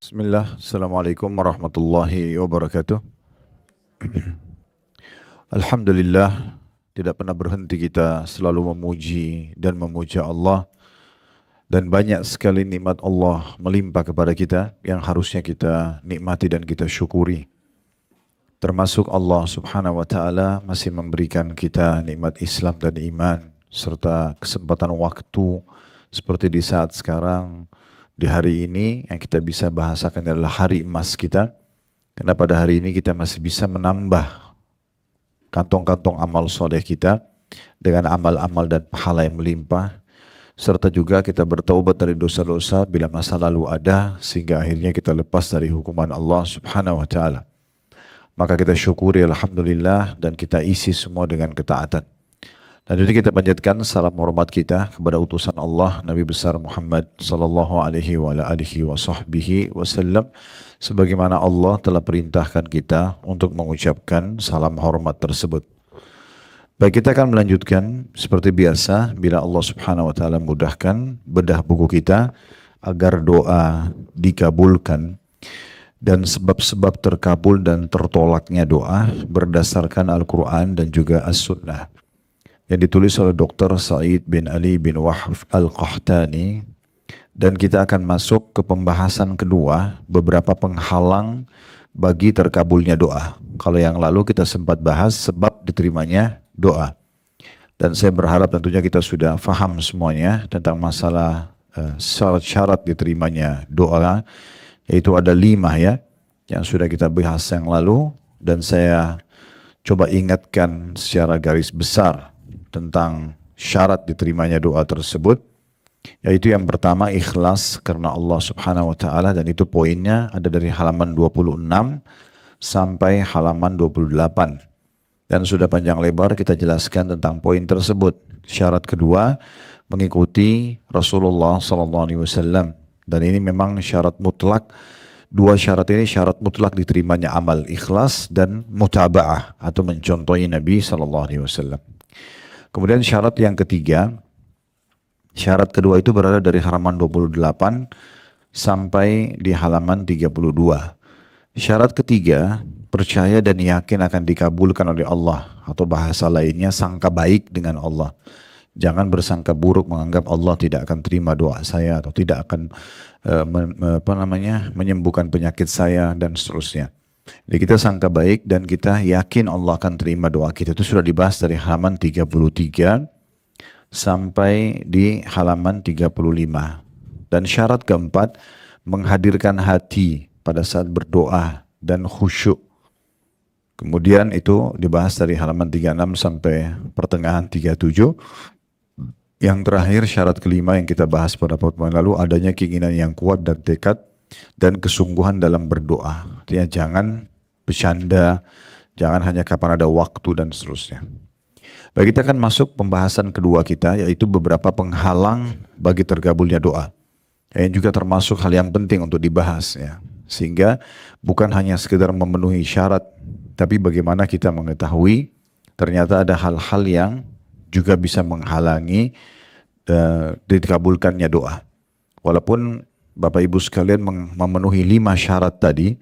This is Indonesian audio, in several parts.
Bismillah, Assalamualaikum warahmatullahi wabarakatuh. Alhamdulillah, tidak pernah berhenti kita selalu memuji dan memuja Allah. Dan banyak sekali nikmat Allah melimpah kepada kita yang harusnya kita nikmati dan kita syukuri. Termasuk Allah subhanahu wa ta'ala masih memberikan kita nikmat Islam dan iman, serta kesempatan waktu seperti di saat sekarang, di hari ini yang kita bisa bahasakan adalah hari emas kita. Karena pada hari ini kita masih bisa menambah kantong-kantong amal soleh kita dengan amal-amal dan pahala yang melimpah. Serta juga kita bertaubat dari dosa-dosa bila masa lalu ada, sehingga akhirnya kita lepas dari hukuman Allah subhanahu wa ta'ala. Maka kita syukuri alhamdulillah dan kita isi semua dengan ketaatan. Dan jadi kita panjatkan salam hormat kita kepada utusan Allah Nabi besar Muhammad sallallahu alaihi wa ala alihi wa sahbihi wasallam, sebagaimana Allah telah perintahkan kita untuk mengucapkan salam hormat tersebut. Baik, kita akan melanjutkan seperti biasa bila Allah subhanahu wa ta'ala mudahkan bedah buku kita agar doa dikabulkan dan sebab-sebab terkabul dan tertolaknya doa berdasarkan Al-Quran dan juga As-Sunnah, yang ditulis oleh Dr. Said bin Ali bin Wahf Al-Qahtani. Dan kita akan masuk ke pembahasan kedua, beberapa penghalang bagi terkabulnya doa. Kalau yang lalu kita sempat bahas sebab diterimanya doa. Dan saya berharap tentunya kita sudah faham semuanya tentang masalah syarat-syarat diterimanya doa, yaitu ada 5 ya, yang sudah kita bahas yang lalu. Dan saya coba ingatkan secara garis besar tentang syarat diterimanya doa tersebut, yaitu yang pertama ikhlas karena Allah subhanahu wa ta'ala, dan itu poinnya ada dari halaman 26 sampai halaman 28. Dan sudah panjang lebar kita jelaskan tentang poin tersebut. Syarat kedua mengikuti Rasulullah SAW, dan ini memang syarat mutlak. 2 syarat ini syarat mutlak diterimanya amal, ikhlas dan mutaba'ah atau mencontohi Nabi SAW. Kemudian syarat yang ketiga, syarat kedua itu berada dari halaman 28 sampai di halaman 32. Syarat ketiga, percaya dan yakin akan dikabulkan oleh Allah, atau bahasa lainnya sangka baik dengan Allah. Jangan bersangka buruk, menganggap Allah tidak akan terima doa saya atau tidak akan menyembuhkan penyakit saya dan seterusnya. Jadi kita sangka baik dan kita yakin Allah akan terima doa kita. Itu sudah dibahas dari halaman 33 sampai di halaman 35. Dan syarat keempat, menghadirkan hati pada saat berdoa dan khusyuk. Kemudian itu dibahas dari halaman 36 sampai pertengahan 37. Yang terakhir syarat kelima yang kita bahas pada pertemuan lalu, adanya keinginan yang kuat dan tekad dan kesungguhan dalam berdoa. Artinya jangan bercanda, jangan hanya kapan ada waktu dan seterusnya. Baik, kita akan masuk pembahasan kedua kita, yaitu beberapa penghalang bagi terkabulnya doa. Yang juga termasuk hal yang penting untuk dibahas ya. Sehingga bukan hanya sekedar memenuhi syarat, tapi bagaimana kita mengetahui ternyata ada hal-hal yang juga bisa menghalangi dikabulkannya doa. Walaupun Bapak Ibu sekalian memenuhi 5 syarat tadi,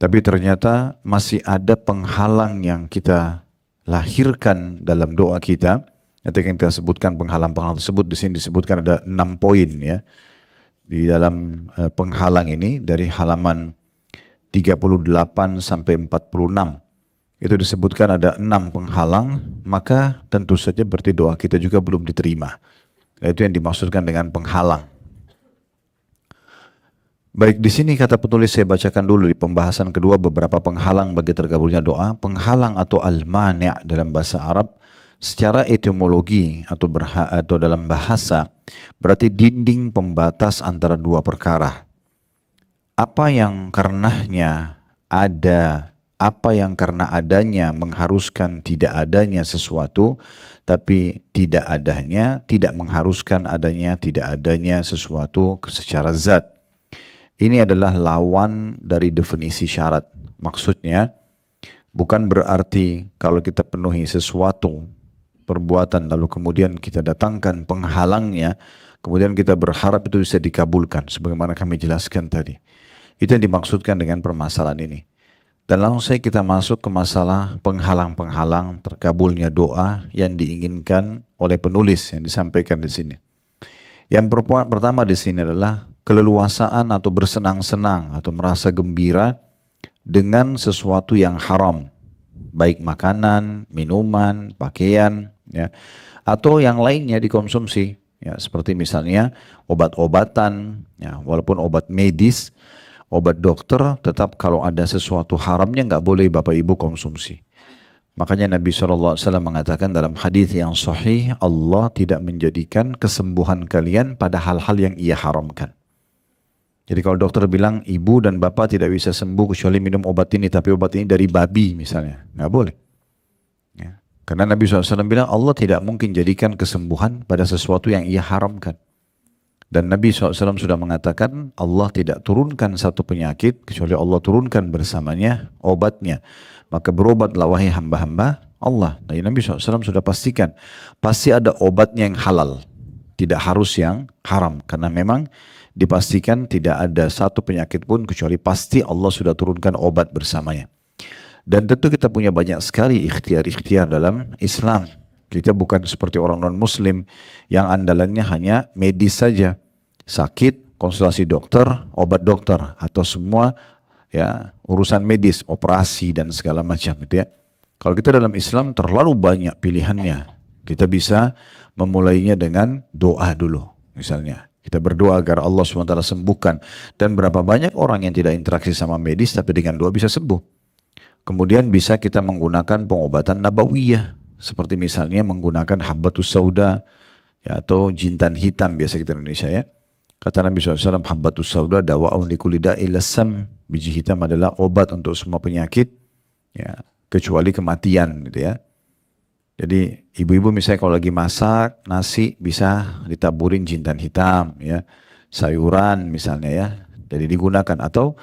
tapi ternyata masih ada penghalang yang kita lahirkan dalam doa kita. Nanti yang kita sebutkan penghalang-penghalang tersebut, di sini disebutkan ada 6 poin ya. Di dalam penghalang ini dari halaman 38 sampai 46. Itu disebutkan ada 6 penghalang, maka tentu saja berarti doa kita juga belum diterima. Itu yang dimaksudkan dengan penghalang. Baik, di sini kata penulis saya bacakan dulu di pembahasan kedua beberapa penghalang bagi terkabulnya doa. Penghalang atau al-mani' dalam bahasa Arab secara etimologi atau dalam bahasa berarti dinding pembatas antara 2 perkara. Apa yang karenanya ada, apa yang karena adanya mengharuskan tidak adanya sesuatu, tapi tidak adanya tidak mengharuskan adanya tidak adanya sesuatu secara zat. Ini adalah lawan dari definisi syarat. Maksudnya bukan berarti kalau kita penuhi sesuatu perbuatan lalu kemudian kita datangkan penghalangnya, kemudian kita berharap itu bisa dikabulkan sebagaimana kami jelaskan tadi. Itu yang dimaksudkan dengan permasalahan ini. Dan langsung saja kita masuk ke masalah penghalang-penghalang terkabulnya doa yang diinginkan oleh penulis yang disampaikan di sini. Yang pertama di sini adalah keleluasaan atau bersenang-senang atau merasa gembira dengan sesuatu yang haram, baik makanan, minuman, pakaian, ya, atau yang lainnya dikonsumsi, ya, seperti misalnya obat-obatan, ya, walaupun obat medis, obat dokter, tetap kalau ada sesuatu haramnya nggak boleh Bapak Ibu konsumsi. Makanya Nabi SAW mengatakan dalam hadis yang sahih, Allah tidak menjadikan kesembuhan kalian pada hal-hal yang ia haramkan. Jadi kalau dokter bilang ibu dan bapak tidak bisa sembuh kecuali minum obat ini, tapi obat ini dari babi misalnya, nggak boleh. Ya. Karena Nabi SAW bilang Allah tidak mungkin jadikan kesembuhan pada sesuatu yang ia haramkan. Dan Nabi SAW sudah mengatakan Allah tidak turunkan satu penyakit kecuali Allah turunkan bersamanya obatnya. Maka berobatlah wahai hamba-hamba Allah. Nah, Nabi SAW sudah pastikan pasti ada obatnya yang halal, tidak harus yang haram. Karena memang dipastikan tidak ada satu penyakit pun kecuali pasti Allah sudah turunkan obat bersamanya. Dan tentu kita punya banyak sekali ikhtiar-ikhtiar dalam Islam. Kita bukan seperti orang non-muslim yang andalannya hanya medis saja. Sakit, konsultasi dokter, obat dokter, atau semua ya urusan medis, operasi dan segala macam gitu ya. Kalau kita dalam Islam terlalu banyak pilihannya. Kita bisa memulainya dengan doa dulu. Misalnya, kita berdoa agar Allah SWT sembuhkan. Dan berapa banyak orang yang tidak interaksi sama medis tapi dengan doa bisa sembuh. Kemudian bisa kita menggunakan pengobatan nabawiyah. Seperti misalnya menggunakan habbatus sauda, ya, atau jintan hitam biasa kita Indonesia ya. Kata Nabi SAW, habbatus sauda dawa'un likulli da'il lasam. Biji hitam adalah obat untuk semua penyakit, ya, kecuali kematian gitu ya. Jadi ibu-ibu misalnya kalau lagi masak nasi bisa ditaburin jintan hitam ya, sayuran misalnya ya. Jadi digunakan, atau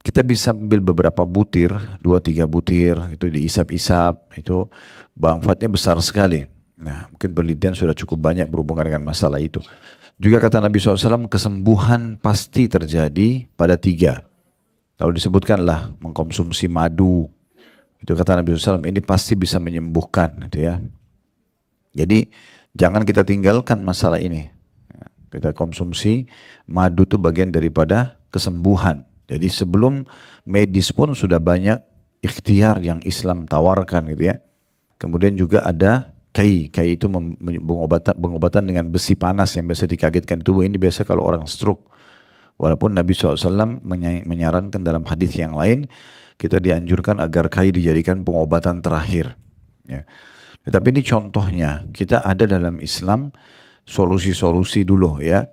kita bisa ambil beberapa butir, 2-3 butir, itu diisap-isap, itu manfaatnya besar sekali. Nah, mungkin penelitian sudah cukup banyak berhubungan dengan masalah itu. Juga kata Nabi SAW, kesembuhan pasti terjadi pada 3. Lalu disebutkanlah mengkonsumsi madu. Itu kata Nabi SAW, ini pasti bisa menyembuhkan. Gitu ya. Jadi jangan kita tinggalkan masalah ini. Kita konsumsi madu itu bagian daripada kesembuhan. Jadi sebelum medis pun sudah banyak ikhtiar yang Islam tawarkan gitu ya. Kemudian juga ada kai itu pengobatan dengan besi panas yang biasa dikagetkan tubuh. Ini biasa kalau orang stroke. Walaupun Nabi SAW menyarankan dalam hadis yang lain, kita dianjurkan agar kai dijadikan pengobatan terakhir. Ya. Tetapi ini contohnya, kita ada dalam Islam solusi-solusi dulu ya.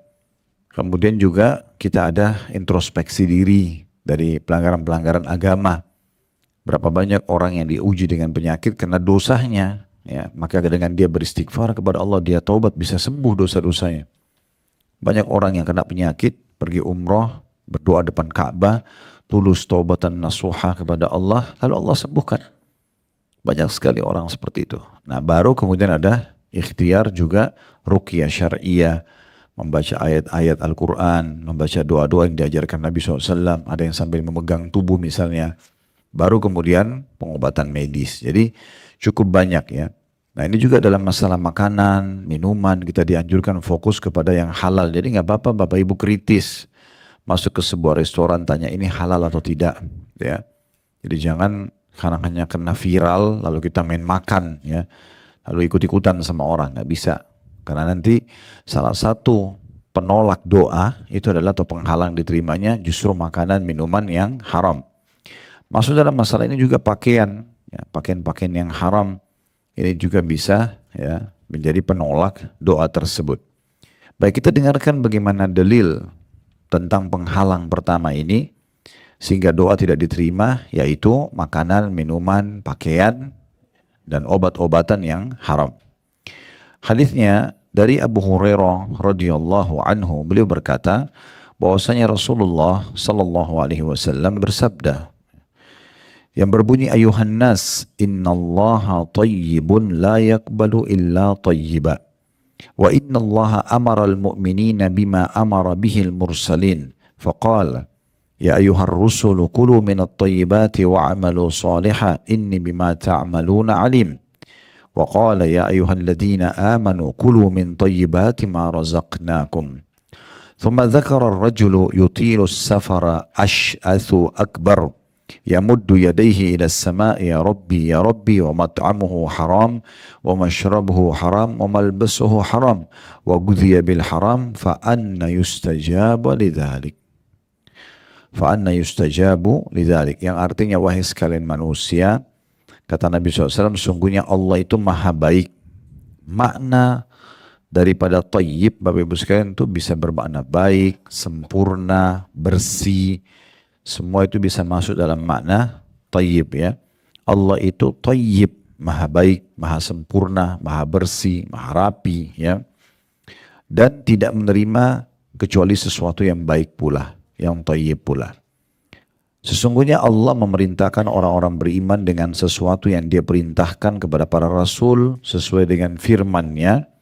Kemudian juga kita ada introspeksi diri dari pelanggaran-pelanggaran agama. Berapa banyak orang yang diuji dengan penyakit karena dosanya, ya, maka dengan dia beristighfar kepada Allah, dia taubat, bisa sembuh dosa-dosanya. Banyak orang yang kena penyakit, pergi umroh, berdoa depan Ka'bah, tulus taubatan nasuha kepada Allah, lalu Allah sembuhkan. Banyak sekali orang seperti itu. Nah, baru kemudian ada ikhtiar juga ruqyah syar'iyah, membaca ayat-ayat Al-Quran, membaca doa-doa yang diajarkan Nabi SAW, ada yang sambil memegang tubuh misalnya. Baru kemudian pengobatan medis. Jadi cukup banyak ya. Nah, ini juga dalam masalah makanan, minuman, kita dianjurkan fokus kepada yang halal. Jadi nggak apa-apa Bapak Ibu kritis masuk ke sebuah restoran, tanya ini halal atau tidak, ya. Jadi jangan karena hanya kena viral lalu kita main makan, ya, lalu ikut-ikutan sama orang, nggak bisa. Karena nanti salah satu penolak doa itu adalah atau penghalang diterimanya justru makanan minuman yang haram. Masuk dalam masalah ini juga pakaian, ya, pakaian-pakaian yang haram ini juga bisa ya menjadi penolak doa tersebut. Baik, kita dengarkan bagaimana dalil tentang penghalang pertama ini sehingga doa tidak diterima, yaitu makanan, minuman, pakaian, dan obat-obatan yang haram. Hadisnya dari Abu Hurairah radhiyallahu anhu, beliau berkata bahwasanya Rasulullah sallallahu alaihi wasallam bersabda yang berbunyi, ayuhan nas innallaha tayyibun la yaqbalu illa tayyiba wa innallaha amara al-mu'minina bima amara bihil mursalin faqala Ya ayyuhar rusulu kulu minat tayyibati wa'amalu saliha inni bima ta'amaluna alim. Wa qala ya ayyuhalladzina amanu kulu min tayyibati ma razaqnakum. ثم ذكر الرجل يطيل السفر أشأث أكبر يمد يديه إلى السماء يا ربي يا ربي ومطعمه حرام ومشربه حرام وملبسه حرام وغذي بالحرام فأنا يستجاب لذلك فأنا يستجاب لذلك yang artinya wahai sekalian manusia, kata Nabi SAW, sungguhnya Allah itu maha baik. Makna daripada tayyib, Bapak Ibu sekalian, itu bisa bermakna baik, sempurna, bersih. Semua itu bisa masuk dalam makna tayyib ya. Allah itu tayyib, maha baik, maha sempurna, maha bersih, maha rapi ya. Dan tidak menerima kecuali sesuatu yang baik pula, yang tayyib pula. Sesungguhnya Allah memerintahkan orang-orang beriman dengan sesuatu yang Dia perintahkan kepada para rasul sesuai dengan firman-Nya,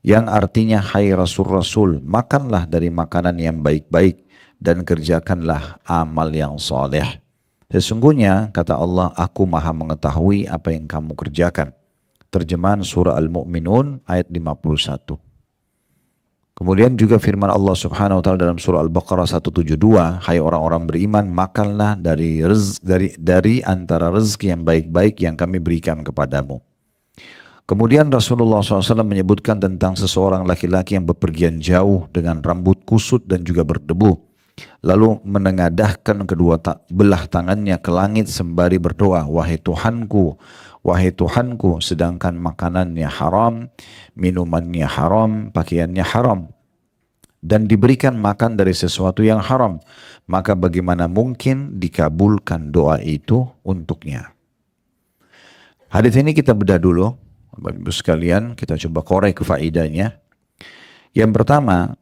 yang artinya, hai rasul-rasul, makanlah dari makanan yang baik-baik dan kerjakanlah amal yang soleh. Sesungguhnya, kata Allah, aku maha mengetahui apa yang kamu kerjakan. Terjemahan surah Al-Mu'minun ayat 51. Kemudian juga firman Allah subhanahu wa ta'ala dalam surah Al-Baqarah 172, hai orang-orang beriman, makanlah dari antara rezeki yang baik-baik yang kami berikan kepadamu. Kemudian Rasulullah SAW menyebutkan tentang seseorang laki-laki yang bepergian jauh dengan rambut kusut dan juga berdebu. Lalu menengadahkan kedua belah tangannya ke langit sembari berdoa, wahai Tuhanku, sedangkan makanannya haram, minumannya haram, pakaiannya haram. Dan diberikan makan dari sesuatu yang haram. Maka bagaimana mungkin dikabulkan doa itu untuknya? Hadis ini kita bedah dulu. Bapak Ibu sekalian, kita coba korek faedahnya. Yang pertama,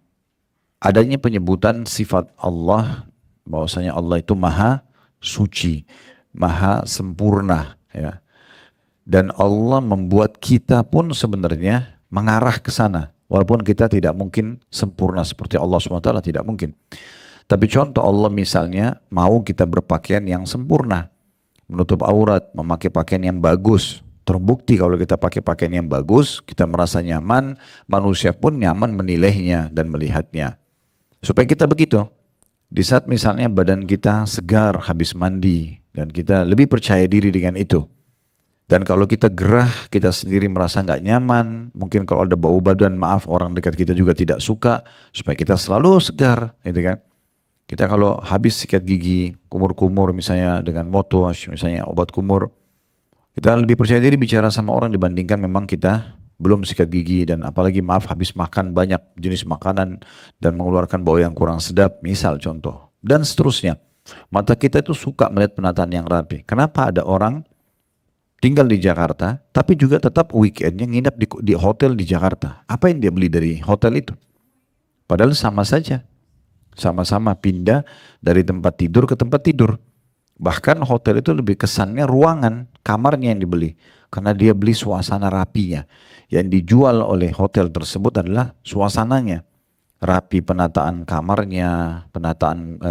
adanya penyebutan sifat Allah, bahwasanya Allah itu maha suci, maha sempurna ya. Dan Allah membuat kita pun sebenarnya mengarah ke sana, walaupun kita tidak mungkin sempurna seperti Allah SWT, tidak mungkin. Tapi contoh Allah misalnya mau kita berpakaian yang sempurna, menutup aurat, memakai pakaian yang bagus. Terbukti kalau kita pakai pakaian yang bagus, kita merasa nyaman, manusia pun nyaman menilainya dan melihatnya. Supaya kita begitu. Di saat misalnya badan kita segar habis mandi, dan kita lebih percaya diri dengan itu. Dan kalau kita gerah, kita sendiri merasa nggak nyaman, mungkin kalau ada bau badan, maaf orang dekat kita juga tidak suka, supaya kita selalu segar, gitu kan. Kita kalau habis sikat gigi, kumur-kumur misalnya dengan mouthwash, misalnya obat kumur, kita lebih percaya diri bicara sama orang dibandingkan memang kita belum sikat gigi dan apalagi maaf habis makan banyak jenis makanan dan mengeluarkan bau yang kurang sedap, misal contoh. Dan seterusnya. Mata kita itu suka melihat penataan yang rapi. Kenapa ada orang tinggal di Jakarta tapi juga tetap weekendnya nginap di hotel di Jakarta? Apa yang dia beli dari hotel itu? Padahal sama saja. Sama-sama pindah dari tempat tidur ke tempat tidur. Bahkan hotel itu lebih kesannya ruangan, kamarnya yang dibeli. Karena dia beli suasana rapinya. Yang dijual oleh hotel tersebut adalah suasananya. Rapi penataan kamarnya, penataan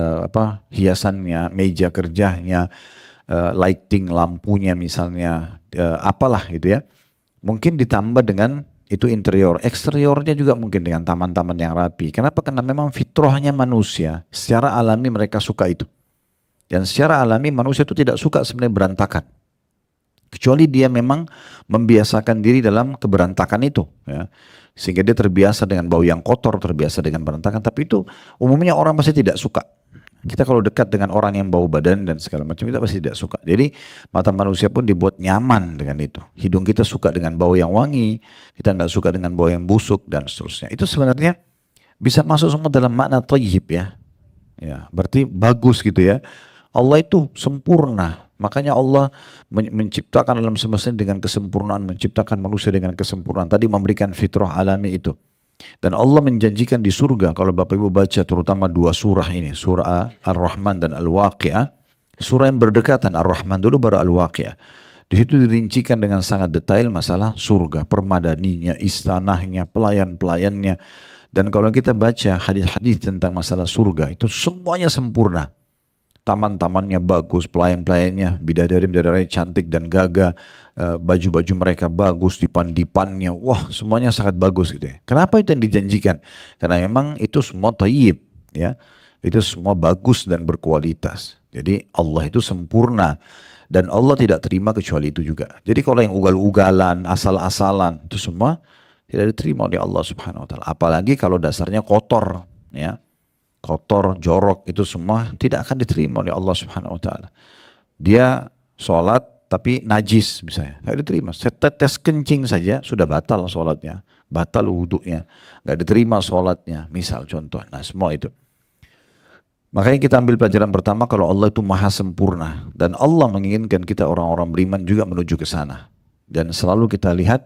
hiasannya, meja kerjanya, lighting lampunya misalnya, apalah gitu ya. Mungkin ditambah dengan itu interior. Eksteriornya juga mungkin dengan taman-taman yang rapi. Kenapa? Karena memang fitrahnya manusia. Secara alami mereka suka itu. Dan secara alami manusia itu tidak suka sebenarnya berantakan. Kecuali dia memang membiasakan diri dalam keberantakan itu. Ya. Sehingga dia terbiasa dengan bau yang kotor, terbiasa dengan berantakan. Tapi itu umumnya orang pasti tidak suka. Kita kalau dekat dengan orang yang bau badan dan segala macam, kita pasti tidak suka. Jadi mata manusia pun dibuat nyaman dengan itu. Hidung kita suka dengan bau yang wangi. Kita tidak suka dengan bau yang busuk dan seterusnya. Itu sebenarnya bisa masuk semua dalam makna thayyib ya. Ya, berarti bagus gitu ya. Allah itu sempurna. Makanya Allah menciptakan alam semesta dengan kesempurnaan, menciptakan manusia dengan kesempurnaan. Tadi memberikan fitrah alami itu. Dan Allah menjanjikan di surga, kalau Bapak Ibu baca terutama dua surah ini, surah Ar-Rahman dan Al-Waqi'ah, surah yang berdekatan, Ar-Rahman dulu baru Al-Waqi'ah. Di situ dirincikan dengan sangat detail masalah surga, permadaninya, istanahnya, pelayan-pelayannya. Dan kalau kita baca hadis-hadis tentang masalah surga, itu semuanya sempurna. taman-tamannya bagus, pelayan-pelayannya, bidadari-bidadari cantik dan gagah, baju-baju mereka bagus, dipan-dipannya, wah semuanya sangat bagus gitu ya. Kenapa itu yang dijanjikan? Karena memang itu semua thayyib, ya. Itu semua bagus dan berkualitas. Jadi Allah itu sempurna dan Allah tidak terima kecuali itu juga. Jadi kalau yang ugal-ugalan, asal-asalan itu semua tidak diterima oleh Allah Subhanahu wa taala. Apalagi kalau dasarnya kotor, ya. Kotor, jorok itu semua tidak akan diterima oleh Allah Subhanahu wa taala. Dia sholat tapi najis misalnya, nggak diterima. Setetes kencing saja sudah batal sholatnya, batal wudhunya, nggak diterima sholatnya. Misal contoh, nah semua itu. Makanya kita ambil pelajaran pertama kalau Allah itu maha sempurna dan Allah menginginkan kita orang-orang beriman juga menuju ke sana. Dan selalu kita lihat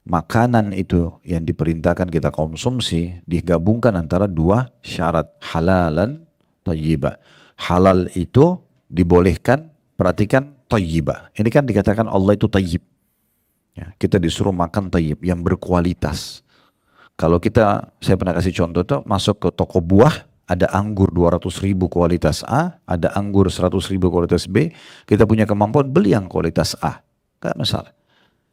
makanan itu yang diperintahkan kita konsumsi digabungkan antara dua syarat, halalan thayyiba. Halal itu dibolehkan, perhatikan thayyiba. Ini kan dikatakan Allah itu thayyib. Ya, kita disuruh makan thayyib yang berkualitas. Kalau saya pernah kasih contoh tuh, masuk ke toko buah, ada anggur 200.000 kualitas A, ada anggur 100.000 kualitas B, kita punya kemampuan beli yang kualitas A. Gak masalah.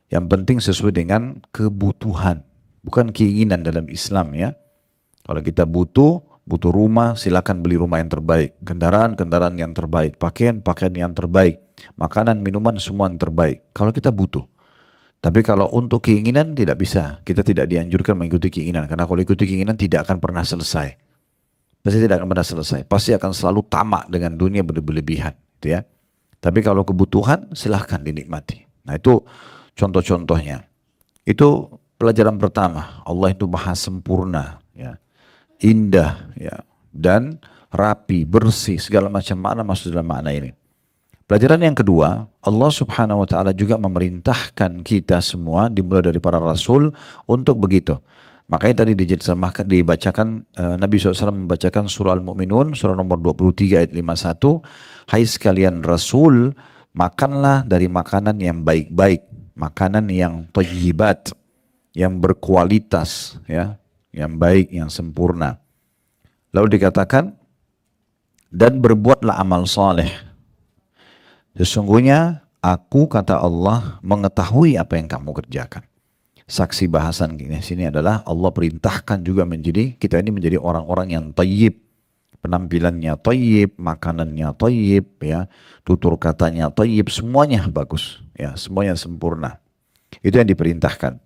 Yang penting sesuai dengan kebutuhan, bukan keinginan dalam Islam ya. Kalau kita butuh rumah, silakan beli rumah yang terbaik. Kendaraan yang terbaik, pakaian yang terbaik, makanan, minuman semua yang terbaik. Kalau kita butuh. Tapi kalau untuk keinginan tidak bisa. Kita tidak dianjurkan mengikuti keinginan. Karena kalau ikuti keinginan tidak akan pernah selesai. Pasti tidak akan pernah selesai. Pasti akan selalu tamak dengan dunia berlebihan. Gitu ya. Tapi kalau kebutuhan silahkan dinikmati. Nah itu contoh-contohnya. Itu pelajaran pertama. Allah itu maha sempurna. Ya. Indah. Ya. Dan rapi, bersih. Segala macam makna masuk dalam makna ini. Pelajaran yang kedua, Allah Subhanahu wa taala juga memerintahkan kita semua dimulai dari para rasul untuk begitu. Makanya tadi dibacakan Nabi SAW membacakan surah Al-Mu'minun surah nomor 23 ayat 51, hai sekalian rasul, makanlah dari makanan yang baik-baik, makanan yang thayyibat, yang berkualitas ya, yang baik, yang sempurna. Lalu dikatakan dan berbuatlah amal saleh. Sesungguhnya aku, kata Allah, mengetahui apa yang kamu kerjakan. Saksi bahasan di sini adalah Allah perintahkan juga kita ini menjadi orang-orang yang thayyib. Penampilannya thayyib, makanannya thayyib, ya, tutur katanya thayyib, semuanya bagus, ya, semuanya sempurna. Itu yang diperintahkan.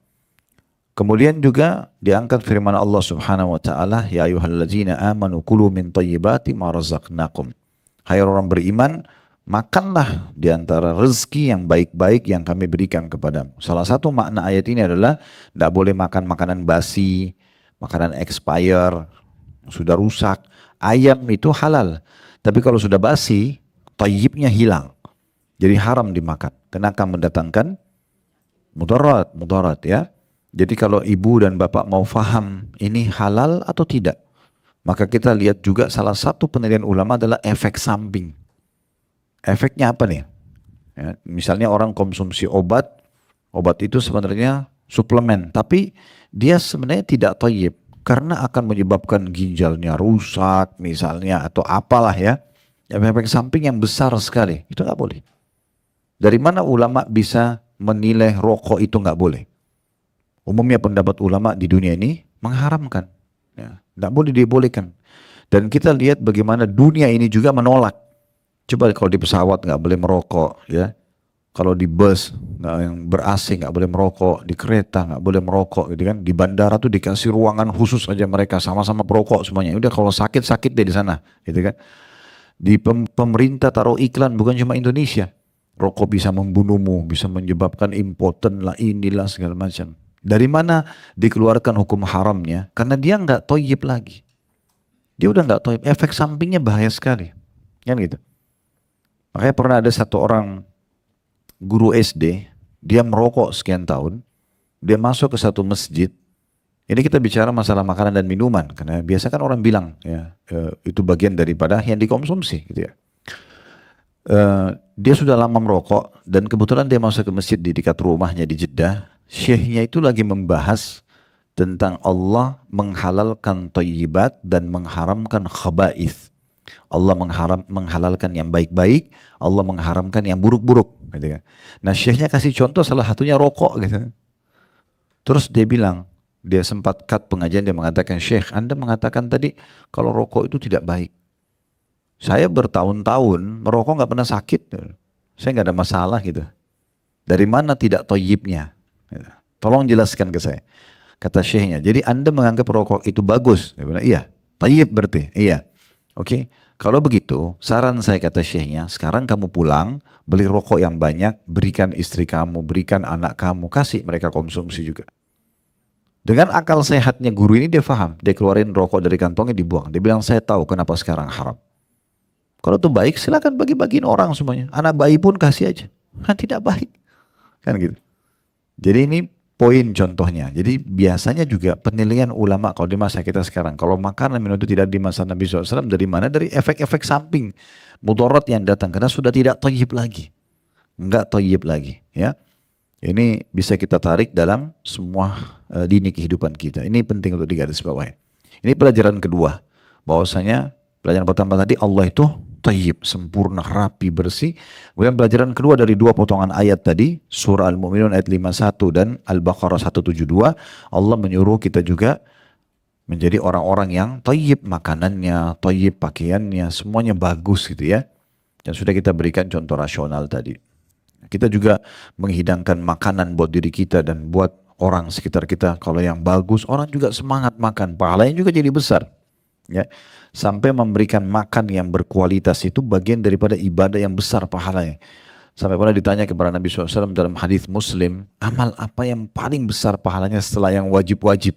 Kemudian juga diangkat firman Allah Subhanahu wa taala, ya ayyuhallazina amanu kulu min thayyibati ma razaqnakum. Hai orang beriman, makanlah di antara rezeki yang baik-baik yang kami berikan kepadamu. Salah satu makna ayat ini adalah tidak boleh makan makanan basi, makanan expire, sudah rusak. Ayam itu halal, tapi kalau sudah basi, thayyibnya hilang. Jadi haram dimakan, karena akan mendatangkan mudarat ya. Jadi kalau ibu dan bapak mau faham ini halal atau tidak, maka kita lihat juga salah satu penelitian ulama adalah efek samping. Efeknya apa nih? Ya, misalnya orang konsumsi obat itu sebenarnya suplemen, tapi dia sebenarnya tidak thayyib karena akan menyebabkan ginjalnya rusak misalnya atau apalah ya. Efek samping yang besar sekali, itu nggak boleh. Dari mana ulama bisa menilai rokok itu nggak boleh? Umumnya pendapat ulama di dunia ini mengharamkan, ya, nggak boleh dibolehkan. Dan kita lihat bagaimana dunia ini juga menolak. Coba kalau di pesawat nggak boleh merokok, ya. Kalau di bus yang ber-AC nggak boleh merokok, di kereta nggak boleh merokok, gitu kan. Di bandara tuh dikasih ruangan khusus aja mereka sama-sama perokok semuanya. Udah kalau sakit deh di sana, gitu kan. Di pemerintah taruh iklan bukan cuma Indonesia. Rokok bisa membunuhmu, bisa menyebabkan impoten lah, inilah segala macam. Dari mana dikeluarkan hukum haramnya? Karena dia nggak thayyib lagi. Dia udah nggak thayyib. Efek sampingnya bahaya sekali, kan gitu. Makanya pernah ada satu orang guru SD, dia merokok sekian tahun, dia masuk ke satu masjid. Ini kita bicara masalah makanan dan minuman, karena biasa kan orang bilang ya itu bagian daripada yang dikonsumsi, gitu ya. Dia sudah lama merokok dan kebetulan dia masuk ke masjid di dekat rumahnya di Jeddah. Syekhnya itu lagi membahas tentang Allah menghalalkan thayyibat dan mengharamkan khaba'ith. Allah menghalalkan yang baik-baik, Allah mengharamkan yang buruk-buruk. Gitu kan. Nah syekhnya kasih contoh salah satunya rokok gitu. Terus dia bilang, dia sempat cut pengajian, dia mengatakan, Syekh, Anda mengatakan tadi kalau rokok itu tidak baik. Saya bertahun-tahun merokok nggak pernah sakit. Saya nggak ada masalah gitu. Dari mana tidak toyibnya? Tolong jelaskan ke saya. Kata syekhnya, jadi Anda menganggap rokok itu bagus? Dia bilang, iya. Toyib berarti? Iya. Oke. Kalau begitu, saran saya kata syekhnya, sekarang kamu pulang, beli rokok yang banyak, berikan istri kamu, berikan anak kamu, kasih mereka konsumsi juga. Dengan akal sehatnya guru ini dia paham. Dia keluarin rokok dari kantongnya dibuang. Dia bilang saya tahu kenapa sekarang haram. Kalau itu baik silakan bagi-bagiin orang semuanya. Anak bayi pun kasih aja. Kan tidak baik. Kan gitu. Jadi ini poin contohnya. Jadi biasanya juga penilaian ulama kalau di masa kita sekarang. Kalau makanan minum itu tidak di masa Nabi SAW. Dari mana? Dari efek-efek samping. Mudarat yang datang. Karena sudah tidak thayyib lagi. Enggak thayyib lagi. Ya. Ini bisa kita tarik dalam semua lini kehidupan kita. Ini penting untuk digarisbawahi. Ini pelajaran kedua. Bahwasanya pelajaran pertama tadi Allah itu thayyib, sempurna, rapi, bersih. Kemudian pelajaran kedua dari dua potongan ayat tadi, surah Al-Mu'minun ayat 51 dan Al-Baqarah 172, Allah menyuruh kita juga menjadi orang-orang yang thayyib makanannya, thayyib pakaiannya, semuanya bagus gitu ya. Yang sudah kita berikan contoh rasional tadi. Kita juga menghidangkan makanan buat diri kita dan buat orang sekitar kita. Kalau yang bagus, orang juga semangat makan. Pahalanya juga jadi besar. Ya, sampai memberikan makan yang berkualitas itu bagian daripada ibadah yang besar pahalanya. Sampai pernah ditanya kepada Nabi SAW dalam hadis Muslim, amal apa yang paling besar pahalanya setelah yang wajib-wajib?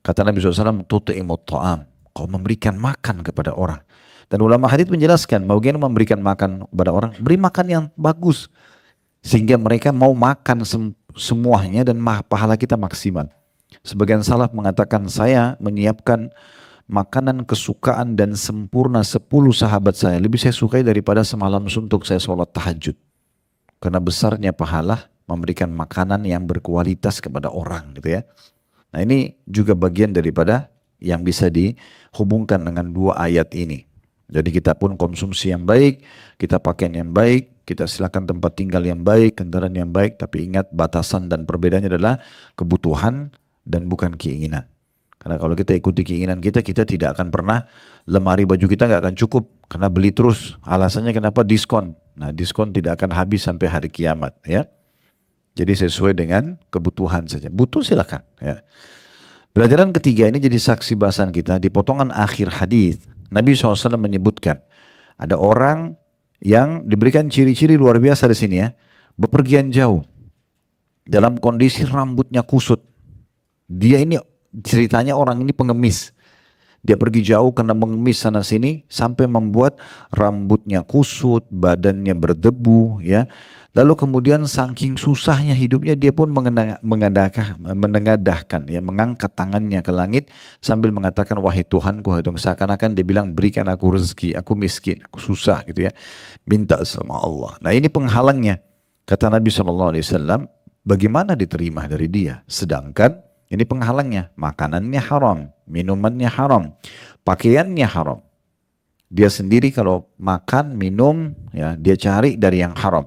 Kata Nabi SAW, tuti'imut ta'am. Kau memberikan makan kepada orang. Dan ulama hadis menjelaskan, bagaimana memberikan makan kepada orang? Beri makan yang bagus. Sehingga mereka mau makan semuanya dan pahala kita maksimal. Sebagian salaf mengatakan, saya menyiapkan makanan kesukaan dan sempurna 10 sahabat saya. Lebih saya sukai daripada semalam suntuk saya sholat tahajud. Karena besarnya pahala memberikan makanan yang berkualitas kepada orang gitu ya. Nah ini juga bagian daripada yang bisa dihubungkan dengan dua ayat ini. Jadi kita pun konsumsi yang baik, kita pakaian yang baik, kita silakan tempat tinggal yang baik, kendaraan yang baik, tapi ingat batasan dan perbedaannya adalah kebutuhan dan bukan keinginan. Karena kalau kita ikuti keinginan kita, kita tidak akan pernah, lemari baju kita nggak akan cukup. Karena beli terus, alasannya kenapa? Diskon. Nah diskon tidak akan habis sampai hari kiamat ya. Jadi sesuai dengan kebutuhan saja. Butuh silakan ya. Pelajaran ketiga ini jadi saksi bahasan kita di potongan akhir hadis. Nabi SAW menyebutkan ada orang yang diberikan ciri-ciri luar biasa di sini ya. Bepergian jauh. Dalam kondisi rambutnya kusut. Dia ini ceritanya orang ini pengemis. Dia pergi jauh karena mengemis sana sini sampai membuat rambutnya kusut, badannya berdebu ya. Lalu kemudian saking susahnya hidupnya dia pun menengadahkan ya, mengangkat tangannya ke langit sambil mengatakan wahai Tuhanku, wahai Tuhan. Seakan-akan dia bilang berikan aku rezeki, aku miskin, aku susah gitu ya. Minta sama Allah. Nah ini penghalangnya. Kata Nabi SAW, bagaimana diterima dari dia? Sedangkan ini penghalangnya, makanannya haram, minumannya haram, pakaiannya haram. Dia sendiri kalau makan, minum, ya dia cari dari yang haram.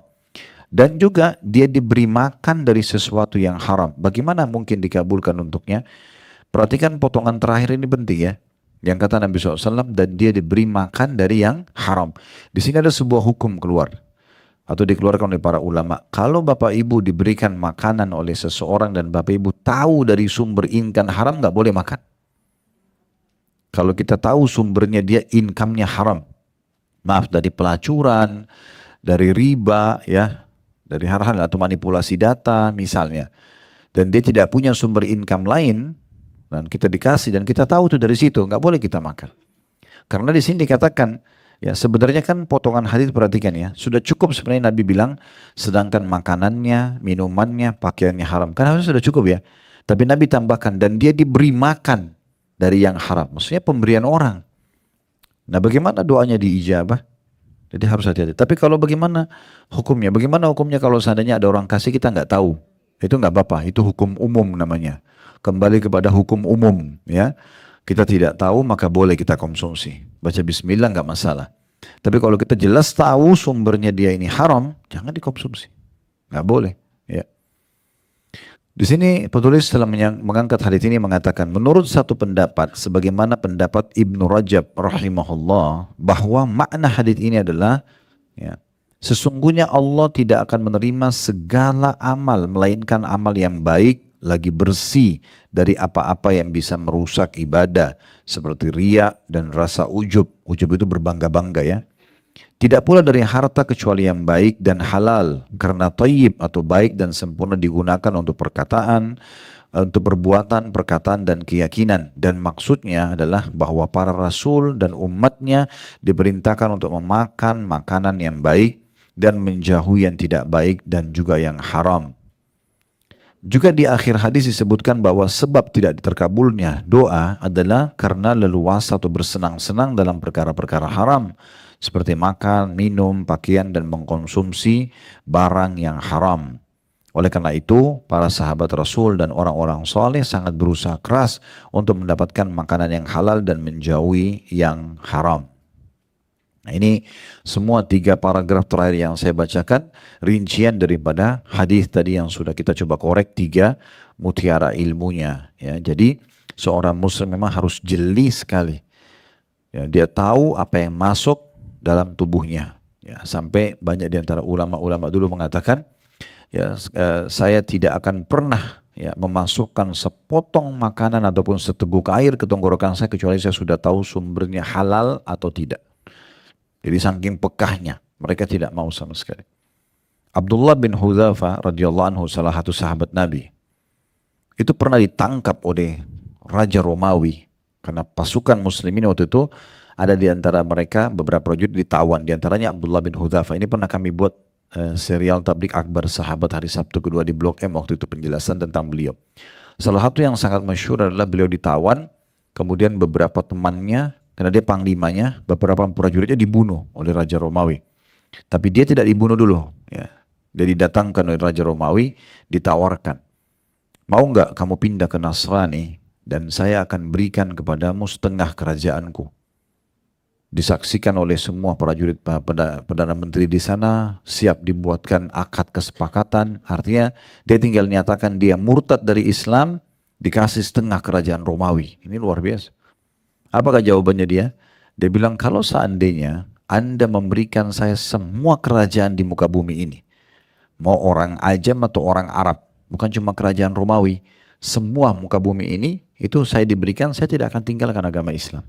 Dan juga dia diberi makan dari sesuatu yang haram. Bagaimana mungkin dikabulkan untuknya? Perhatikan potongan terakhir ini penting ya. Yang kata Nabi SAW, dan dia diberi makan dari yang haram. Di sini ada sebuah hukum keluar. Atau dikeluarkan oleh para ulama. Kalau Bapak Ibu diberikan makanan oleh seseorang dan Bapak Ibu tahu dari sumber income haram, nggak boleh makan. Kalau kita tahu sumbernya dia income-nya haram. Maaf, dari pelacuran, dari riba, ya, dari hal-hal atau manipulasi data misalnya. Dan dia tidak punya sumber income lain, dan kita dikasih dan kita tahu itu dari situ, nggak boleh kita makan. Karena di sini dikatakan, ya sebenarnya kan potongan hadis perhatikan ya, sudah cukup sebenarnya Nabi bilang, sedangkan makanannya, minumannya, pakaiannya haram. Karena sudah cukup ya. Tapi Nabi tambahkan, dan dia diberi makan dari yang haram. Maksudnya pemberian orang. Nah bagaimana doanya diijabah? Jadi harus hati-hati. Tapi kalau bagaimana hukumnya? Bagaimana hukumnya kalau seandainya ada orang kasih kita nggak tahu? Itu nggak apa-apa. Itu hukum umum namanya. Kembali kepada hukum umum ya. Kita tidak tahu maka boleh kita konsumsi. Baca bismillah nggak masalah. Tapi kalau kita jelas tahu sumbernya dia ini haram, jangan dikonsumsi. Nggak boleh. Ya. Di sini penulis telah mengangkat hadits ini mengatakan, menurut satu pendapat, sebagaimana pendapat Ibnu Rajab rahimahullah, bahwa makna hadits ini adalah, ya, sesungguhnya Allah tidak akan menerima segala amal, melainkan amal yang baik, lagi bersih dari apa-apa yang bisa merusak ibadah, seperti riya dan rasa ujub. Ujub itu berbangga-bangga ya. Tidak pula dari harta kecuali yang baik dan halal, karena thayyib atau baik dan sempurna digunakan untuk perkataan, untuk perbuatan, perkataan dan keyakinan. Dan maksudnya adalah bahwa para rasul dan umatnya diperintahkan untuk memakan makanan yang baik dan menjauhi yang tidak baik dan juga yang haram. Juga di akhir hadis disebutkan bahwa sebab tidak diterkabulnya doa adalah karena leluasa atau bersenang-senang dalam perkara-perkara haram, seperti makan, minum, pakaian, dan mengkonsumsi barang yang haram. Oleh karena itu, para sahabat Rasul dan orang-orang soleh sangat berusaha keras untuk mendapatkan makanan yang halal dan menjauhi yang haram. Nah, ini semua 3 paragraf terakhir yang saya bacakan rincian daripada hadis tadi yang sudah kita coba korek 3 mutiara ilmunya. Ya, jadi seorang muslim memang harus jeli sekali. Ya, dia tahu apa yang masuk dalam tubuhnya. Ya, sampai banyak di antara ulama-ulama dulu mengatakan, ya, saya tidak akan pernah ya memasukkan sepotong makanan ataupun seteguk air ke tenggorokan saya kecuali saya sudah tahu sumbernya halal atau tidak. Jadi saking pekahnya, mereka tidak mau sama sekali. Abdullah bin Hudzafah radhiyallahu anhu, salah satu sahabat Nabi, itu pernah ditangkap oleh Raja Romawi karena pasukan muslimin waktu itu ada di antara mereka beberapa prajurit ditawan, di antaranya Abdullah bin Hudzafah. Ini pernah kami buat serial Tablik Akbar Sahabat hari Sabtu kedua di Blok M, waktu itu penjelasan tentang beliau. Salah satu yang sangat masyhur adalah beliau ditawan, kemudian beberapa temannya, karena dia panglimanya, beberapa prajuritnya dibunuh oleh Raja Romawi. Tapi dia tidak dibunuh dulu. Ya. Dia didatangkan oleh Raja Romawi, ditawarkan. Mau nggak kamu pindah ke Nasrani dan saya akan berikan kepadamu setengah kerajaanku. Disaksikan oleh semua prajurit, Perdana Menteri di sana, siap dibuatkan akad kesepakatan. Artinya dia tinggal nyatakan dia murtad dari Islam, dikasih setengah kerajaan Romawi. Ini luar biasa. Apakah jawabannya dia? Dia bilang, kalau seandainya Anda memberikan saya semua kerajaan di muka bumi ini, mau orang Ajam atau orang Arab, bukan cuma kerajaan Romawi, semua muka bumi ini, itu saya diberikan, saya tidak akan tinggalkan agama Islam.